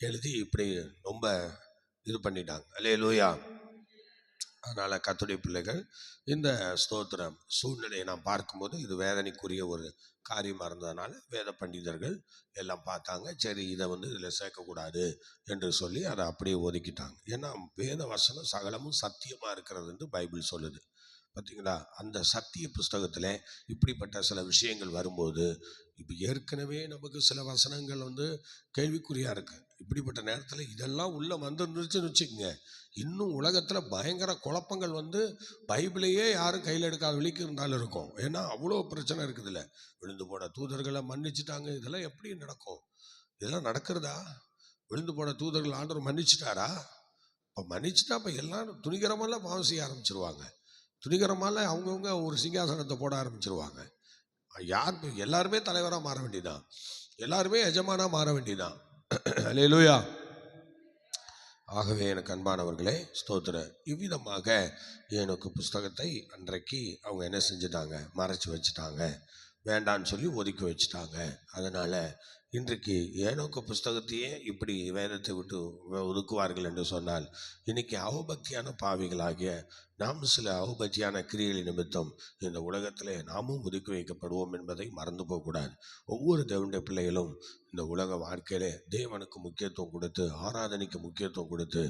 எழுதி இப்படி ரொம்ப இது பண்ணிட்டாங்க. அல்லேலூயா. அதனால் கர்த்தருடைய பிள்ளைகள், இந்த ஸ்தோத்திரம் சூழ்நிலையை நாம் பார்க்கும்போது இது வேதனைக்குரிய ஒரு காரியமாக இருந்ததுனால வேத பண்டிதர்கள் எல்லாம் பார்த்தாங்க. சரி, இதை இதில் சேர்க்கக்கூடாது என்று சொல்லி அதை அப்படியே ஒதுக்கிட்டாங்க. ஏன்னா வேத வசனம் சகலமும் சத்தியமாக இருக்கிறது என்று பைபிள் சொல்லுது. பார்த்தீங்களா? அந்த சத்திய புஸ்தகத்தில் இப்படிப்பட்ட சில விஷயங்கள் வரும்போது இப்போ ஏற்கனவே நமக்கு சில வசனங்கள் கேள்விக்குறியாக இருக்குது. இப்படிப்பட்ட நேரத்தில் இதெல்லாம் உள்ளே வந்துருந்துச்சுன்னு வச்சுக்கோங்க, இன்னும் உலகத்தில் பயங்கர குழப்பங்கள் பைபிளையே யாரும் கையில் எடுக்காத வழிக்கு இருந்தாலும் இருக்கும். ஏன்னா அவ்வளோ பிரச்சனை இருக்குதுல்ல. விழுந்து போன தூதர்களை மன்னிச்சுட்டாங்க. இதெல்லாம் எப்படி நடக்கும்? இதெல்லாம் நடக்கிறதா? விழுந்து போன தூதர்கள் ஆண்டவர் மன்னிச்சிட்டாரா? இப்போ மன்னிச்சுட்டா இப்போ எல்லாரும் துணிகரமெல்லாம் பாவம் செய்ய ஆரம்பிச்சிருவாங்க. துணிகரமால அவங்கவுங்க ஒரு சிங்காசனத்தை போட ஆரம்பிச்சிருவாங்க. யார் எல்லாருமே தலைவராக மாற வேண்டியதான், எல்லாருமே எஜமானாக மாற வேண்டியதான். அல்லேலூயா. ஆகவே எனக்கு அன்பானவர்களே, ஸ்தோத்திரம். இவ்விதமாக ஏனோக்கு புஸ்தகத்தை அன்றைக்கு அவங்க என்ன செஞ்சுட்டாங்க, மறைச்சி வச்சுட்டாங்க, வேண்டான்னு சொல்லி ஒதுக்கி வச்சுட்டாங்க. அதனால் இன்றைக்கு ஏனோக்கு புஸ்தகத்தையே இப்படி வேதத்தை விட்டு ஒதுக்குவார்கள் என்று சொன்னால், இன்னைக்கு அவபக்தியான பாவிகளாகிய நாம் சில அவபக்தியான கிரியைகளின் நிமித்தம் இந்த உலகத்திலே நாமும் ஒதுக்கி வைக்கப்படுவோம் என்பதை மறந்து போகக்கூடாது. ஒவ்வொரு தேவனுடைய பிள்ளைகளும் இந்த உலக வாழ்க்கையிலே தேவனுக்கு முக்கியத்துவம் கொடுத்து, ஆராதனைக்கு முக்கியத்துவம் கொடுத்து,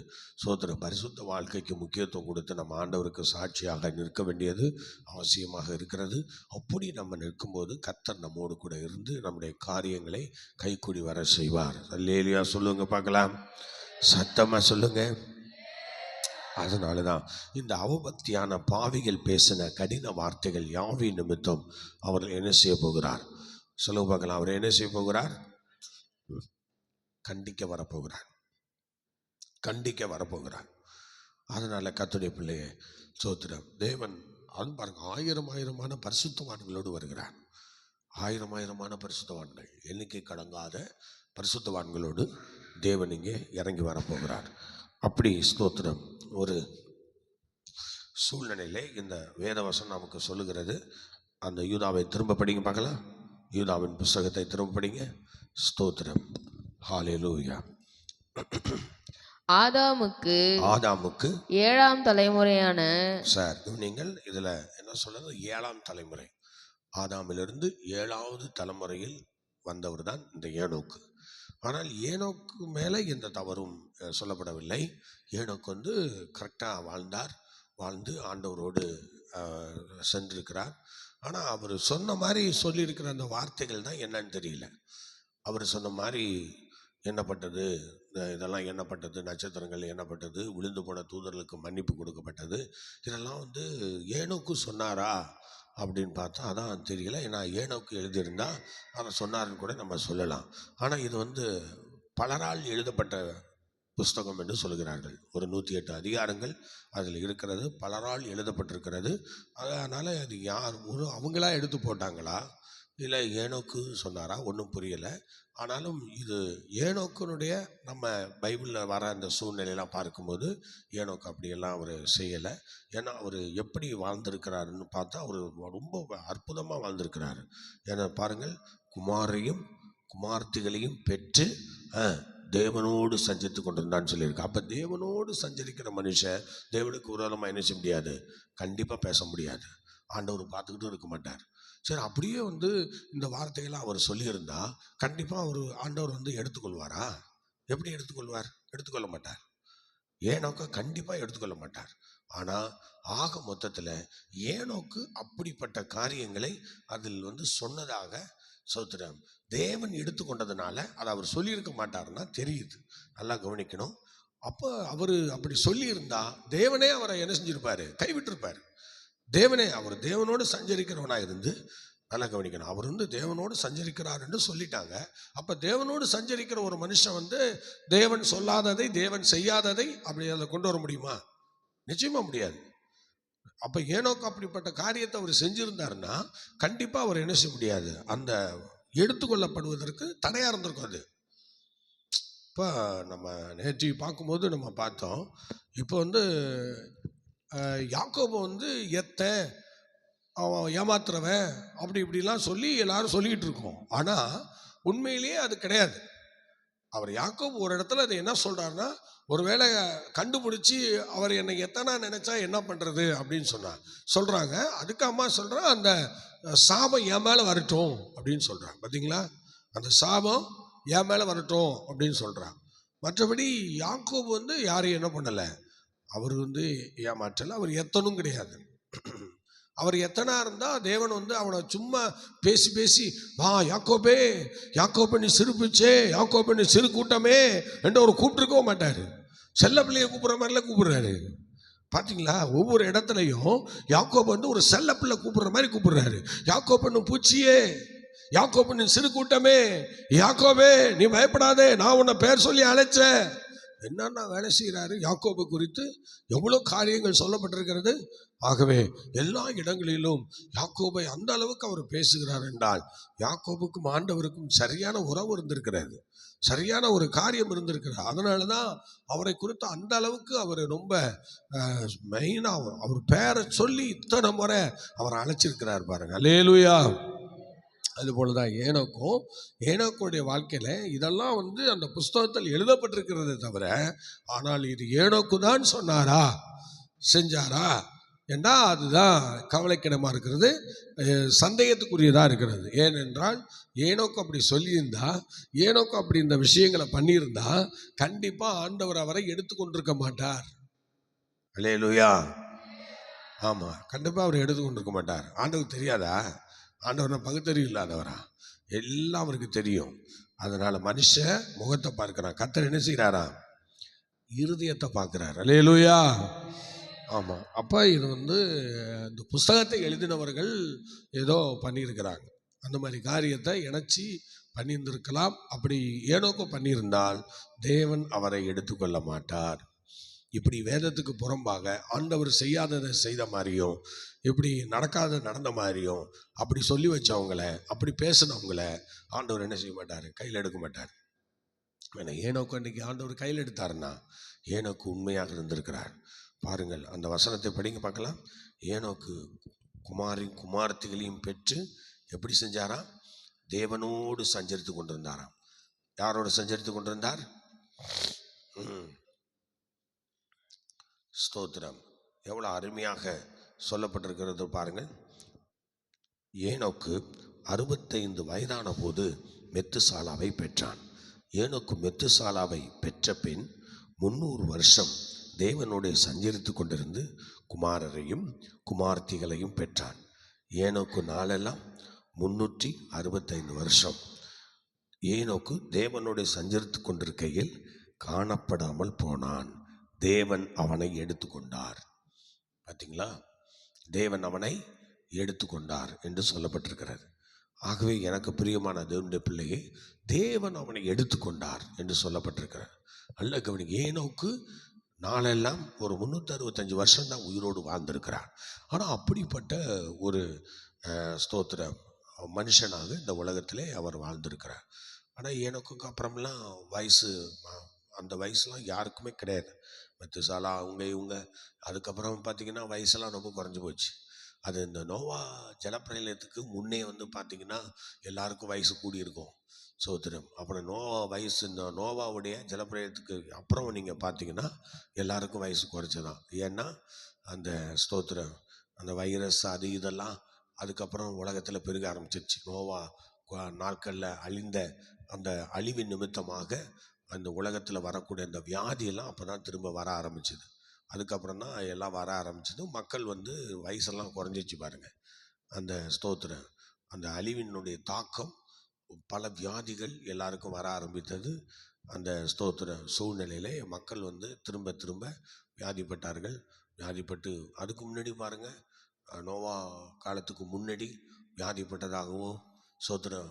சோதர பரிசுத்த வாழ்க்கைக்கு முக்கியத்துவம் கொடுத்து நம்ம ஆண்டவருக்கு சாட்சியாக நிற்க வேண்டியது அவசியமாக இருக்கிறது. அப்படி நம்ம நிற்கும்போது கர்த்தர் நம்மோடு கூட இருந்து நம்முடைய காரியங்களை கைக்கூடி வர செய்வார். அல்லேலூயா சொல்லுங்க பார்க்கலாம், சத்தமாக சொல்லுங்க. அதனால தான் இந்த அவபக்தியான பாவிகள் பேசின கடின வார்த்தைகள் யாவை நிமித்தம் அவர்கள் என்ன செய்ய போகிறார் சொல்ல பார்க்கலாம். அவர் என்ன செய்ய போகிறார்? கண்டிக்க வரப்போகிறார், கண்டிக்க வரப்போகிறார். அதனால கர்த்தருடைய பிள்ளையே சோத்திரம், தேவன் அது பாருங்க, ஆயிரமான பரிசுத்தவான்களோடு வருகிறார். ஆயிரமான பரிசுத்தவான்கள், எண்ணிக்கை கடங்காத பரிசுத்தவான்களோடு தேவன் இங்கே இறங்கி வரப்போகிறார். அப்படி ஸ்தோத்திரம் ஒரு சூழ்நிலையிலே இந்த வேதவசனம் நமக்கு சொல்லுகிறது. அந்த யூதாவை திரும்ப படிங்க பார்க்கலாம். யூதாவின் புஸ்தகத்தை திரும்ப படிங்க. ஸ்தோத்திரம், ஹல்லேலூயா. ஆதாமுக்கு 7ஆம் தலைமுறையான சார், நீங்கள் இதில் என்ன சொல்றது, 7ஆம் தலைமுறை, ஆதாமிலிருந்து 7வது தலைமுறையில் வந்தவர் தான் இந்த ஏனோக்கு. ஆனால் ஏனோக்கு மேலே எந்த தவறும் சொல்லப்படவில்லை. ஏனோக்கு கரெக்டாக வாழ்ந்து ஆண்டவரோடு சென்றிருக்கிறார். ஆனால் அவர் சொன்ன மாதிரி சொல்லியிருக்கிற அந்த வார்த்தைகள் தான் என்னன்னு தெரியல. அவர் சொன்ன மாதிரி எண்ணப்பட்டது, இதெல்லாம் எண்ணப்பட்டது, நட்சத்திரங்கள் எண்ணப்பட்டது, விழுந்து போன தூதர்களுக்கு மன்னிப்பு கொடுக்கப்பட்டது, இதெல்லாம் ஏனோக்கு சொன்னாரா அப்படின்னு பார்த்தா அதான் தெரியல. ஏன்னா ஏனோக்கு எழுதியிருந்தா அதை சொன்னாருன்னு கூட நம்ம சொல்லலாம். ஆனால் இது பலரால் எழுதப்பட்ட புஸ்தகம் என்று சொல்கிறார்கள். ஒரு 108 அதிகாரங்கள் அதில் இருக்கிறது, பலரால் எழுதப்பட்டிருக்கிறது. அதனால் அது யார் அவங்களா எடுத்து போட்டாங்களா இல்லை ஏனோக்கு சொன்னாரா ஒன்றும் புரியலை. ஆனாலும் இது ஏனோக்குனுடைய நம்ம பைபிளில் வர அந்த சூழ்நிலையெல்லாம் பார்க்கும்போது ஏனோக்கு அப்படியெல்லாம் அவர் செய்யலை. ஏன்னா அவர் எப்படி வாழ்ந்திருக்கிறாருன்னு பார்த்தா அவர் ரொம்ப அற்புதமாக வாழ்ந்திருக்கிறாரு. ஏன்னா பாருங்கள், குமாரையும் குமார்த்திகளையும் பெற்று தேவனோடு சஞ்சரித்து கொண்டிருந்தான்னு சொல்லியிருக்கு. அப்போ தேவனோடு சஞ்சரிக்கிற மனுஷன் தேவனுக்கு விரோதமாக என்ன செய்ய முடியாது, கண்டிப்பாக பேச முடியாது. ஆண்டவர் பார்த்துக்கிட்டும் இருக்க மாட்டார். சரி, அப்படியே இந்த வார்த்தைகள்லாம் அவர் சொல்லியிருந்தா கண்டிப்பாக ஆண்டவர் எடுத்துக்கொள்வாரா? எப்படி எடுத்துக்கொள்வார்? எடுத்துக்கொள்ள மாட்டார். ஏனோக்கு கண்டிப்பாக எடுத்துக்கொள்ள மாட்டார். ஆனால் ஆக மொத்தத்தில் ஏனோக்கு அப்படிப்பட்ட காரியங்களை அதில் சொன்னதாக சோத்திரம் தேவன் எடுத்துக்கொண்டதுனால அதை அவர் சொல்லியிருக்க மாட்டாருன்னா தெரியுது. நல்லா கவனிக்கணும். அப்போ அவர் அப்படி சொல்லியிருந்தா தேவனே அவரை என்ன செஞ்சிருப்பாரு, கைவிட்டிருப்பார். அவர் தேவனோடு சஞ்சரிக்கிறவனாக இருந்து, நல்லா கவனிக்கணும், அவர் தேவனோடு சஞ்சரிக்கிறார் என்று சொல்லிட்டாங்க. அப்போ தேவனோடு சஞ்சரிக்கிற ஒரு மனுஷன் தேவன் சொல்லாததை, தேவன் செய்யாததை அப்படி அதை கொண்டு வர முடியுமா? நிச்சயமா முடியாது. அப்போ ஏனோக்கு அப்படிப்பட்ட காரியத்தை அவர் செஞ்சிருந்தாருன்னா கண்டிப்பாக அவர் என்ன செய்ய முடியாது, அந்த எடுத்துக்கொள்ளப்படுவதற்கு தடையாக இருந்திருக்கும். அது இப்போ நம்ம நேற்று பார்க்கும்போது நம்ம பார்த்தோம். இப்போ யாக்கோபு அவன் ஏமாத்துறவன் அப்படி இப்படிலாம் சொல்லி எல்லாரும் சொல்லிக்கிட்டு இருக்கோம். ஆனால் உண்மையிலேயே அது கிடையாது. அவர் யாக்கோபு ஒரு இடத்துல அதை என்ன சொல்கிறாருன்னா, ஒருவேளை கண்டுபிடிச்சி அவர் என்னை எத்தனை நினைச்சா என்ன பண்ணுறது அப்படின்னு சொல்கிறாங்க. அதுக்கு அம்மா சொல்கிறான், அந்த சாபம் என் மேலே வரட்டும் அப்படின்னு சொல்கிறான். பார்த்தீங்களா, அந்த சாபம் என் மேலே வரட்டும் அப்படின்னு சொல்கிறான். மற்றபடி யாக்கோபு யாரையும் என்ன பண்ணலை, அவர் ஏமாற்றலை, அவர் எத்தனும் கிடையாது. அவர் எத்தனா இருந்தால் தேவன் அவனை சும்மா பேசி பேசி வா யாக்கோபே, யாக்கோபே நீ சிறு பிச்சே, யாக்கோபே நீ சிறு கூட்டமே என்று அவர் கூப்பிட்டுருக்கவே மாட்டார். செல்ல பிள்ளையை கூப்பிட்ற மாதிரிலாம் கூப்பிடுறாரு. பார்த்தீங்களா, ஒவ்வொரு இடத்துலையும் யாக்கோபு ஒரு செல்ல பிள்ளை கூப்பிடுற மாதிரி கூப்பிடுறாரு. யாக்கோபு பூச்சியே, யாக்கோபு நீ சிறு கூட்டமே, யாக்கோபே நீ பயப்படாதே, நான் உன்னை பேர் சொல்லி அழைச்சேன், என்னென்ன வேலை செய்கிறாரு யாக்கோபு குறித்து எவ்வளோ காரியங்கள் சொல்லப்பட்டிருக்கிறது. ஆகவே எல்லா இடங்களிலும் யாக்கோபை அந்த அளவுக்கு அவர் பேசுகிறார் என்றால் யாக்கோபுக்கும் ஆண்டவருக்கும் சரியான உறவு இருந்திருக்கிறது, சரியான ஒரு காரியம் இருந்திருக்கிறது. அதனால தான் அவரை குறித்து அந்த அளவுக்கு அவர் ரொம்ப மெயினாக அவர் பேரை சொல்லி இத்தனை முறை அவர் அழைச்சிருக்கிறார் பாருங்க. அல்லேலூயா. அதுபோல தான் ஏனோக்குடைய வாழ்க்கையில் இதெல்லாம் அந்த புஸ்தகத்தில் எழுதப்பட்டிருக்கிறது தவிர, ஆனால் இது ஏனோக்கு தான் சொன்னாரா செஞ்சாரா என்றா அதுதான் கவலைக்கிடமாக இருக்கிறது, சந்தேகத்துக்குரியதாக இருக்கிறது. ஏனென்றால் ஏனோக்கு அப்படி சொல்லியிருந்தா, ஏனோக்கு அப்படி இந்த விஷயங்களை பண்ணியிருந்தா கண்டிப்பாக ஆண்டவர் அவரை எடுத்துக்கொண்டிருக்க மாட்டார். அல்லேலூயா. ஆமாம், கண்டிப்பாக அவர் எடுத்துக்கொண்டிருக்க மாட்டார். ஆண்டவர் தெரியாதா? ஆண்டவர் பகுத்தறிவு இல்லாதவரா? எல்லாம் அவருக்கு தெரியும். அதனால மனுஷன் முகத்தை பார்க்கிறான், கர்த்தர் என்ன செய்கிறாரா? இருதயத்தை பார்க்கிறார். அல்லேலூயா. ஆமாம். அப்போ இது இந்த புஸ்தகத்தை எழுதினவர்கள் ஏதோ பண்ணியிருக்கிறாங்க, அந்த மாதிரி காரியத்தை இணைச்சி பண்ணியிருந்திருக்கலாம். அப்படி ஏனோக்கு பண்ணியிருந்தால் தேவன் அவரை எடுத்துக்கொள்ள மாட்டார். இப்படி வேதத்துக்கு புறம்பாக ஆண்டவர் செய்யாததை செய்த மாதிரியும், இப்படி நடக்காத நடந்த மாதிரியும் அப்படி சொல்லி வச்சவங்கள, அப்படி பேசினவங்கள ஆண்டவர் என்ன செய்ய மாட்டார்? கையில் எடுக்க மாட்டார். ஏன்னா ஏனோக்கு அன்றைக்கி ஆண்டவர் கையில் எடுத்தாருன்னா ஏனோக்கு உண்மையாக இருந்திருக்கிறார். பாருங்கள், அந்த வசனத்தை படிங்க பார்க்கலாம். ஏனோக்கு குமார்த்திகளையும் பெற்று எப்படி செஞ்சாராம்? தேவனோடு சஞ்சரித்து கொண்டிருந்தாராம். யாரோடு சஞ்சரித்து கொண்டிருந்தார்? ஸ்தோத்திரம். எவ்வளோ அருமையாக சொல்லப்பட்டிருக்கிறது பாருங்கள். ஏனோக்கு 65 வயதான போது மெத்துசாலாவை பெற்றான். ஏனோக்கு மெத்துசாலாவை பெற்ற பின் 300 வருஷம் தேவனோடு சஞ்சரித்து கொண்டிருந்து குமாரரையும் குமார்த்திகளையும் பெற்றான். ஏனோக்கு நாளெல்லாம் 365 வருஷம் ஏனோக்கு தேவனோடு சஞ்சரித்து கொண்டிருக்கையில் காணப்படாமல் போனான். தேவன் அவனை எடுத்துக்கொண்டார். பார்த்தீங்களா? தேவன் அவனை எடுத்துக்கொண்டார் என்று சொல்லப்பட்டிருக்கிறது. ஆகவே எனக்கு பிரியமான தேவனுடைய பிள்ளையே, தேவன் அவனை எடுத்துக்கொண்டார் என்று சொல்லப்பட்டிருக்கிறார். அல்ல கவனி, ஏனோக்கு நாளெல்லாம் ஒரு 365 வருஷம் தான் உயிரோடு வாழ்ந்திருக்கிறார். ஆனால் அப்படிப்பட்ட ஒரு ஸ்தோத்திர மனுஷனாக இந்த உலகத்திலே அவர் வாழ்ந்திருக்கிறார். ஆனால் ஏனோக்குக்கு அப்புறம்லாம் அந்த வயசுலாம் யாருக்குமே கிடையாது. மெத்துசாலா இவங்க அதுக்கப்புறம் பார்த்திங்கன்னா வயசெல்லாம் ரொம்ப குறைஞ்சி போச்சு. அது இந்த நோவா ஜலப்பிரளயத்துக்கு முன்னே பார்த்திங்கன்னா எல்லாருக்கும் வயசு கூடியிருக்கும். சோத்திரம். அப்புறம் இந்த நோவாவுடைய ஜலப்பிரளயத்துக்கு அப்புறம் நீங்கள் பார்த்தீங்கன்னா எல்லாருக்கும் வயசு குறைச்சதான். ஏன்னா அந்த ஸ்தோத்திரம், அந்த வைரஸ் அது இதெல்லாம் அதுக்கப்புறம் உலகத்தில் பெருக ஆரம்பிச்சிருச்சு. நோவா நாட்களில் அழிந்த அந்த அழிவின் நிமித்தமாக அந்த உலகத்தில் வரக்கூடிய அந்த வியாதியெல்லாம் அப்போ தான் திரும்ப வர ஆரம்பிச்சுது. அதுக்கப்புறம் தான் எல்லாம் வர ஆரம்பிச்சது. மக்கள் வயசெல்லாம் குறைஞ்சிச்சு பாருங்கள். அந்த ஸ்தோத்திரம், அந்த அழிவினுடைய தாக்கம், பல வியாதிகள் எல்லாருக்கும் வர ஆரம்பித்தது. அந்த ஸ்தோத்திர சூழ்நிலையிலே மக்கள் திரும்ப திரும்ப வியாதிப்பட்டார்கள். வியாதிப்பட்டு அதுக்கு முன்னாடி பாருங்கள், நோவா காலத்துக்கு முன்னாடி வியாதிப்பட்டதாகவும் ஸ்தோத்திரம்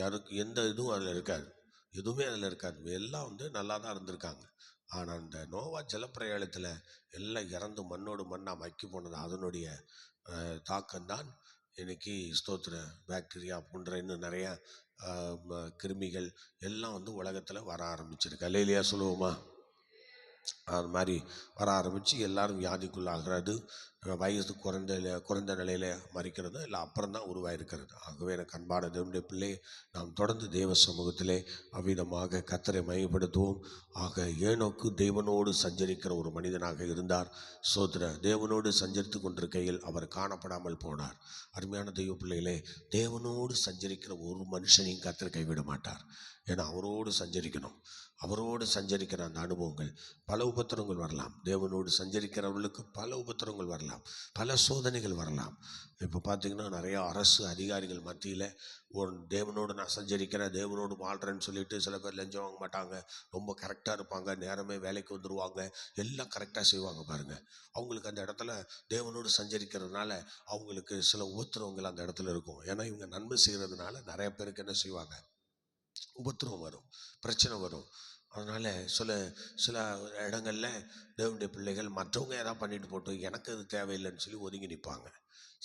யாருக்கு எந்த இதுவும் அதில் இருக்காது, எதுவுமே அதில் இருக்காது. எல்லாம் நல்லா தான் இருந்திருக்காங்க. ஆனால் அந்த நோவா ஜலப்பிரயாணத்தில் எல்லாம் இறந்து மண்ணோடு மண்ணாக மக்கி போனது, அதனுடைய தாக்கம்தான் இன்னைக்கு ஸ்தோத்திர பாக்டீரியா போன்ற இன்னும் நிறையா கிருமிகள் எல்லாம் உலகத்தில் வர ஆரம்பிச்சிருக்கு. அல்லேலூயா சொல்லுவோமா? அது மாதிரி வர ஆரம்பித்து எல்லாரும் வியாதிக்குள்ளாகிறது, வயது குறைந்த நிலையில் மறிக்கிறது எல்லாம் அப்புறம் தான் உருவாயிருக்கிறது. ஆகவே எனக்கு அன்பான தேவனுடைய பிள்ளை, நாம் தொடர்ந்து தேவ சமூகத்திலே அவ்விதமாக கர்த்தரை மையப்படுத்துவோம். ஆக ஏனோக்கு தேவனோடு சஞ்சரிக்கிற ஒரு மனிதனாக இருந்தார். சோதர தேவனோடு சஞ்சரித்து கொண்டிருக்கையில் அவர் காணப்படாமல் போனார். அருமையான தெய்வ பிள்ளைகளே, தேவனோடு சஞ்சரிக்கிற ஒரு மனுஷனையும் கர்த்தர் கைவிட மாட்டார். ஏன்னா அவரோடு சஞ்சரிக்கணும். அவரோடு சஞ்சரிக்கிற அந்த அனுபவங்கள், பல உபத்திரங்கள் வரலாம். தேவனோடு சஞ்சரிக்கிறவர்களுக்கு பல உபத்திரங்கள் வரலாம், பல சோதனைகள் வரலாம். இப்போ பார்த்திங்கன்னா நிறையா அரசு அதிகாரிகள் மத்தியில் ஒரு தேவனோடு நான் சஞ்சரிக்கிறேன், தேவனோடு வாழ்கிறேன்னு சொல்லிட்டு சில பேர் லஞ்சம் வாங்க மாட்டாங்க, ரொம்ப கரெக்டாக இருப்பாங்க, நேரமே வேலைக்கு வந்துடுவாங்க, எல்லாம் கரெக்டாக செய்வாங்க பாருங்கள். அவங்களுக்கு அந்த இடத்துல தேவனோடு சஞ்சரிக்கிறதுனால அவங்களுக்கு சில உபத்திரவங்கள் அந்த இடத்துல இருக்கும். ஏன்னா இவங்க நன்மை செய்கிறதுனால நிறைய பேருக்கு என்ன செய்வாங்க, உபத்திரவம் வரும், பிரச்சனை வரும். அதனால் சில இடங்களில் தேவனுடைய பிள்ளைகள் மற்றவங்க எதாவது பண்ணிட்டு போட்டு எனக்கு அது தேவையில்லைன்னு சொல்லி ஒதுங்கி நிற்பாங்க.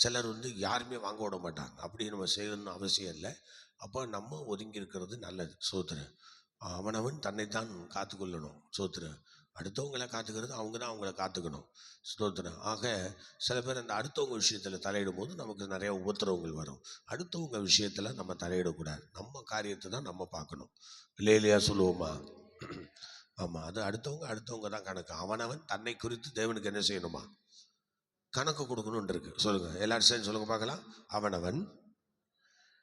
சிலர் யாருமே வாங்க விட மாட்டாங்க. அப்படி நம்ம செய்யணும்னு அவசியம் இல்லை. அப்போ நம்ம ஒதுங்கி இருக்கிறது நல்லது. சோத்திரம். அவனவன் தன்னைத்தான் காத்துக்கொள்ளணும். சோத்திரம். அடுத்தவங்களை காத்துக்கிறது அவங்க தான் அவங்கள காத்துக்கணும். ஸ்தோத்திரம். ஆக சில பேர் அந்த அடுத்தவங்க விஷயத்தில் தலையிடும் போது நமக்கு நிறைய உபத்திரவங்கள் வரும். அடுத்தவங்க விஷயத்தில் நம்ம தலையிடக்கூடாது. நம்ம காரியத்தை தான் நம்ம பார்க்கணும். இல்லையா சொல்லுவோமா? ஆமாம். அது அடுத்தவங்க தான் கணக்கு. அவனவன் தன்னை குறித்து தேவனுக்கு என்ன செய்யணுமா? கணக்கு கொடுக்கணும்னு இருக்கு. சொல்லுங்க, எல்லாரும் சேர்ந்து சொல்லுங்க பார்க்கலாம். அவனவன்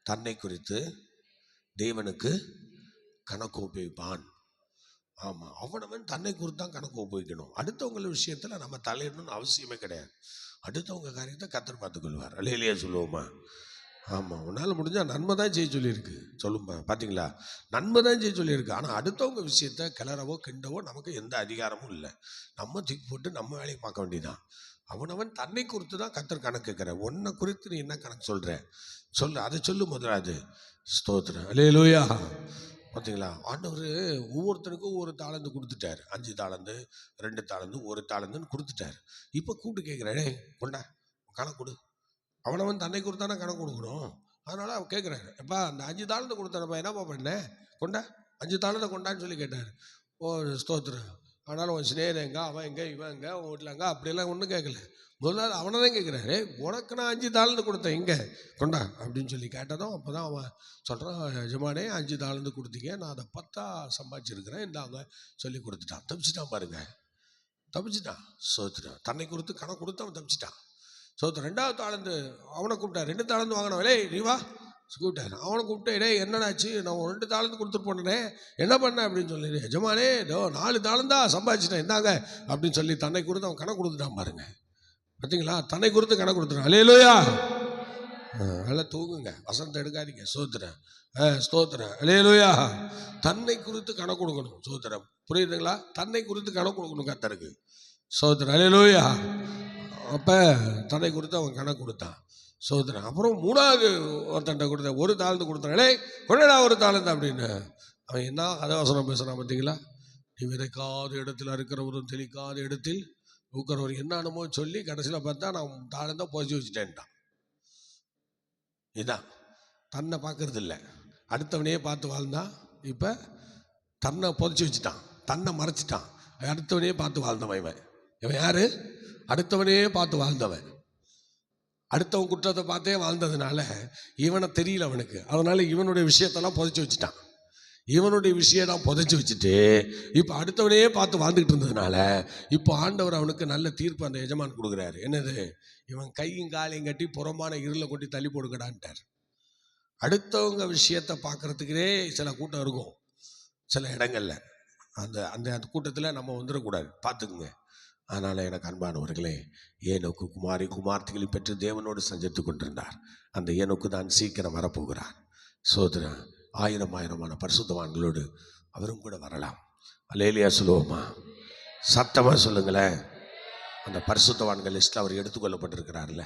தன்னை குறித்து தேவனுக்கு கணக்கு ஒப்புவிப்பான். ஆமாம், அவனவன் தன்னை குறித்து தான் கணக்கு ஒப்புவிக்கணும். அடுத்தவங்க விஷயத்தில் நம்ம தலையிடணும்னு அவசியமே கிடையாது. அடுத்தவங்க காரியத்தை கர்த்தர் பார்த்துக்கொள்வார். இல்லையா சொல்லுவோமா? ஆமாம். உன்னால் முடிஞ்சால் நன்மை தான் செய்ய சொல்லியிருக்கு. சொல்லுமா, பார்த்தீங்களா? நன்மை தான் செய்ய சொல்லியிருக்கு. ஆனால் அடுத்தவங்க விஷயத்த கிளறவோ கிண்டவோ நமக்கு எந்த அதிகாரமும் இல்லை. நம்ம தூக்கி போட்டு நம்ம வேலையை பார்க்க வேண்டியதான். அவனவன் தன்னை குறித்து தான் கர்த்தர் கணக்கு கேட்குற. உன்னை குறித்து நீ என்ன கணக்கு சொல்கிற? சொல்லு, அதை சொல்லு முதலாவது. ஸ்தோத்திரம். அல்லேலூயா. பார்த்தீங்களா? ஆண்டவர் ஒவ்வொருத்தருக்கும் ஒவ்வொரு தாளந்து கொடுத்துட்டார். 5 தாளந்து, 2 தாளந்து, 1 தாளந்துன்னு கொடுத்துட்டார். இப்போ கூப்பிட்டு கேட்குறாரு, கொண்டா கணக்கு கொடு. அவனவன் தன்னை குறித்தானே கணக்கு கொடுக்கணும். அதனால் அவன் கேட்குறாரு, எப்பா அந்த 5 தாளந்து கொடுத்தனப்பா என்னப்பா பண்ணேன்? கொண்டா 5 தாளந்தை கொண்டான்னு சொல்லி கேட்டார். ஓ ஸ்தோத்திரம். ஆனாலும் உன் சிநேகன் எங்க, அவன் எங்கே, இவன் எங்கே, உன் வீட்டில் எங்கே, அப்படியெல்லாம் ஒன்றும் கேட்கல. முதல்ல அவனை தான் கேட்குறாரு, உனக்கு நான் 5 தாளந்து கொடுத்தேன், இங்கே கொண்டா அப்படின்னு சொல்லி கேட்டதும் அப்போ தான் அவன் சொல்கிறான், எஜமானே 5 தாளந்து கொடுத்தீங்க, நான் அதை 10 சம்பாதிச்சிருக்கிறேன், இந்தாங்க சொல்லி கொடுத்துட்டான். தப்பிச்சிட்டான் பாருங்க, தப்பிச்சிட்டான். சோத்துட்டான். தன்னை குறித்து கணக்கு கொடுத்து அவன் தப்பிச்சிட்டான். சோத்து. 2வது தாளந்து அவனை கூப்பிட்டார். 2 தாளந்து வாங்கினவன், லே நீ வா கூப்பிட்டார். அவனை கூப்பிட்டு, இடே என்னடாச்சு, நான் 2 தாளந்து கொடுத்துட்டு போனேனே என்ன பண்ணேன் அப்படின்னு சொல்லி, எஜமானே 4 தாளந்தா சம்பாதிச்சிட்டேன் இந்தாங்க அப்படின்னு சொல்லி தன்னை குறித்து அவன் கணக்கு கொடுத்துட்டான் பாருங்க. பார்த்தீங்களா? தன்னை குறித்து கணக்கு கொடுத்துட்டான். அல்லேலூயா. நல்லா தூங்குங்க, வசனத்தை எடுக்காதீங்க. சோத்திரம். ஸ்தோத்திரம். அல்லேலூயா. தன்னை குறித்து கணக்கு கொடுக்கணும். சோத்திரம். புரியுதுங்களா? தன்னை குறித்து கணக்கு கொடுக்கணும் கர்த்தருக்கு. சோத்திரம். அல்லேலூயா. அப்போ தன்னை குறித்து அவன் கணக்கு கொடுத்தான். சோதனை. அப்புறம் 3வது ஒருத்தன்ட்ட கொடுத்த 1 தாளந்து கொடுத்தானே, கொண்டடா 1 தாளந்து அப்படின்னு. அவன் என்ன கதாவசனம் பேசுகிறான் பார்த்தீங்களா? நீ விதைக்காத இடத்துல இருக்கிறவரும் தெளிக்காத இடத்தில் ஊக்கிறவர் என்னமோ சொல்லி கடைசியில் பார்த்தா நான் தாளந்தை புதைச்சி வச்சுட்டேன்ட்டான். இதான் தன்னை பார்க்கறது இல்லை, அடுத்தவனையே பார்த்து வாழ்ந்தான். இப்போ தன்னை புதைச்சி வச்சுட்டான், தன்னை மறைச்சிட்டான். அடுத்தவனையே பார்த்து வாழ்ந்தவன் இவன். இவன் யாரு? அடுத்தவனையே பார்த்து வாழ்ந்தவன். அடுத்தவன் குற்றத்தை பார்த்தே வாழ்ந்ததுனால இவனை தெரியல அவனுக்கு. அதனால இவனுடைய விஷயத்தெல்லாம் புதைச்சி வச்சுட்டான். இவனுடைய விஷயம் புதைச்சி வச்சுட்டு இப்போ அடுத்தவனையே பார்த்து வாழ்ந்துக்கிட்டு இருந்ததுனால இப்போ ஆண்டவர் அவனுக்கு நல்ல தீர்ப்பு அந்த எஜமான் கொடுக்குறாரு. என்னது? இவன் கையும் காலையும் கட்டி புறமான இருளை கொட்டி தள்ளி போடுக்கடான்ட்டார். அடுத்தவங்க விஷயத்தை பார்க்கறதுக்கே சில கூட்டம் இருக்கும் சில இடங்கள்ல. அந்த அந்த கூட்டத்தில் நம்ம வந்துடக்கூடாது, பார்த்துக்குங்க. அதனால் எனக்கு அன்பானவர்களே, ஏனோக்கு குமார்த்திகளை பெற்று தேவனோடு சஞ்சரித்து கொண்டிருந்தார். அந்த ஏனோக்கு தான் சீக்கிரம் வரப்போகிறார். சோதரன். 1000 பரிசுத்தவான்களோடு அவரும் கூட வரலாம். அல்லேலூயா சொல்லுவோமா? சத்தமாக சொல்லுங்களேன். அந்த பரிசுத்தவான்கள் லிஸ்ட்டில் அவர் எடுத்துக்கொள்ளப்பட்டிருக்கிறார்ல.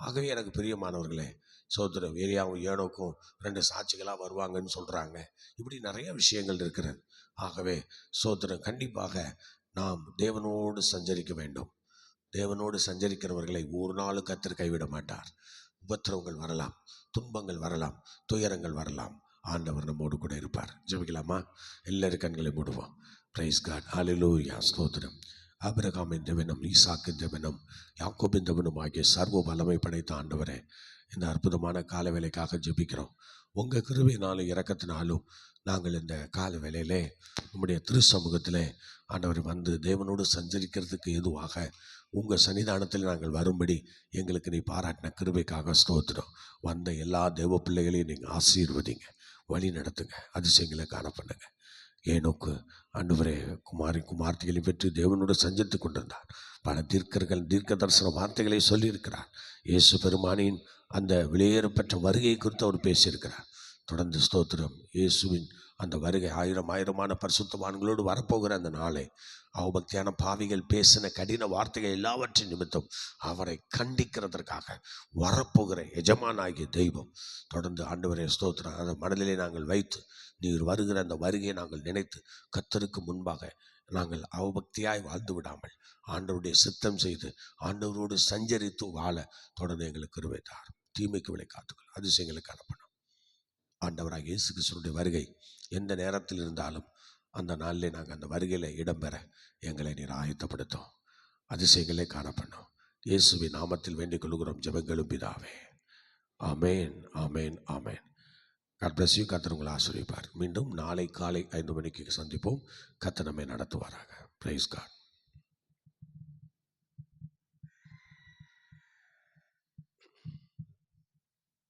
ஆகவே எனக்கு பிரியமானவர்களே, சோதரம் ஏரியாவும் ஏனோக்கும் 2 சாட்சிகளாக வருவாங்கன்னு சொல்கிறாங்க. இப்படி நிறைய விஷயங்கள் இருக்கிறது. ஆகவே சோதரம் கண்டிப்பாக நாம் தேவனோடு சஞ்சரிக்க வேண்டும். தேவனோடு சஞ்சரிக்கிறவர்களை ஒரு நாள் கர்த்தர் கைவிட மாட்டார். உபத்திரவங்கள் வரலாம், துன்பங்கள் வரலாம், துயரங்கள் வரலாம். ஆண்டவர் நம்மோடு கூட இருப்பார். ஜெபிக்கலாமா? எல்லாரும் கண்களை மூடுவோம். Praise God. ஹல்லேலூயா. ஸ்தோத்திரம். ஆபிரகாமின் தேவனும் ஈசாக்கின் தேவனும் யாக்கோபின் தேவனும் ஆகிய சர்வ வல்லமை படைத்த ஆண்டவரே, இந்த அற்புதமான கால வேலைக்காக ஜெபிக்கிறோம். உங்கள் கிருபையினாலும் இரக்கத்தினாலும் நாங்கள் இந்த கால வேளையிலே நம்முடைய திரு சமூகத்திலே ஆண்டவர் வந்து தேவனோடு சஞ்சரிக்கிறதுக்கு ஏதுவாக உங்கள் சன்னிதானத்தில் நாங்கள் வரும்படி எங்களுக்கு நீ பாராட்டின கிருபைக்காக ஸ்தோத்திரம். வந்த எல்லா தேவ பிள்ளைகளையும் நீங்கள் ஆசீர்வதிங்க, வழி நடத்துங்க, அதிசயங்களை காண பண்ணுங்க. ஏனோக்கு ஆண்டவரே குமார்த்திகளை பெற்று தேவனோடு சஞ்சரித்து கொண்டிருந்தார். பல தீர்க்க தரிசன வார்த்தைகளை சொல்லியிருக்கிறார். இயேசு பெருமானின் அந்த வெளியேறப்பெற்ற வருகையை குறித்து அவர் பேசியிருக்கிறார். தொடர்ந்து ஸ்தோத்திரம். இயேசுவின் அந்த வருகை 1000 பரிசுத்தவான்களோடு வரப்போகிற அந்த நாளை அவபக்தியான பாவிகள் பேசின கடின வார்த்தைகள் எல்லாவற்றின் நிமித்தம் அவரை கண்டிக்கிறதற்காக வரப்போகிற எஜமானாகிய தெய்வம் தொடர்ந்து ஆண்டவரே ஸ்தோத்திரம் அதை மனதிலே நாங்கள் வைத்து நீர் வருகிற அந்த வருகையை நாங்கள் நினைத்து கர்த்தருக்கு முன்பாக நாங்கள் அவபக்தியாய் வாழ்ந்து விடாமல் ஆண்டவருடைய சித்தம் செய்து ஆண்டவரோடு சஞ்சரித்து வாழ தொடர்ந்து எங்களுக்கு கிருபை தாரும். தீமைக்கு விலை காத்துக்கள் அதிசயங்களை காணப்படும். ஆண்டவராக இயேசு கிறிஸ்துவினுடைய வருகை எந்த நேரத்தில் இருந்தாலும் அந்த நாளிலே நாங்கள் அந்த வருகையில் இடம்பெற எங்களை நீர் ஆயத்தப்படுத்தும். அதிசயங்களே காணப்படும். இயேசுவின் நாமத்தில் வேண்டிக் கொள்கிறோம் ஜெபங்களும் பிதாவே. ஆமேன், ஆமேன், ஆமேன். God bless you. கர்த்தர் உங்களை ஆசீர்வதிப்பார். மீண்டும் நாளை காலை 5 மணிக்கு சந்திப்போம். கர்த்தர் நம்மை நடத்துவாராக. Praise God.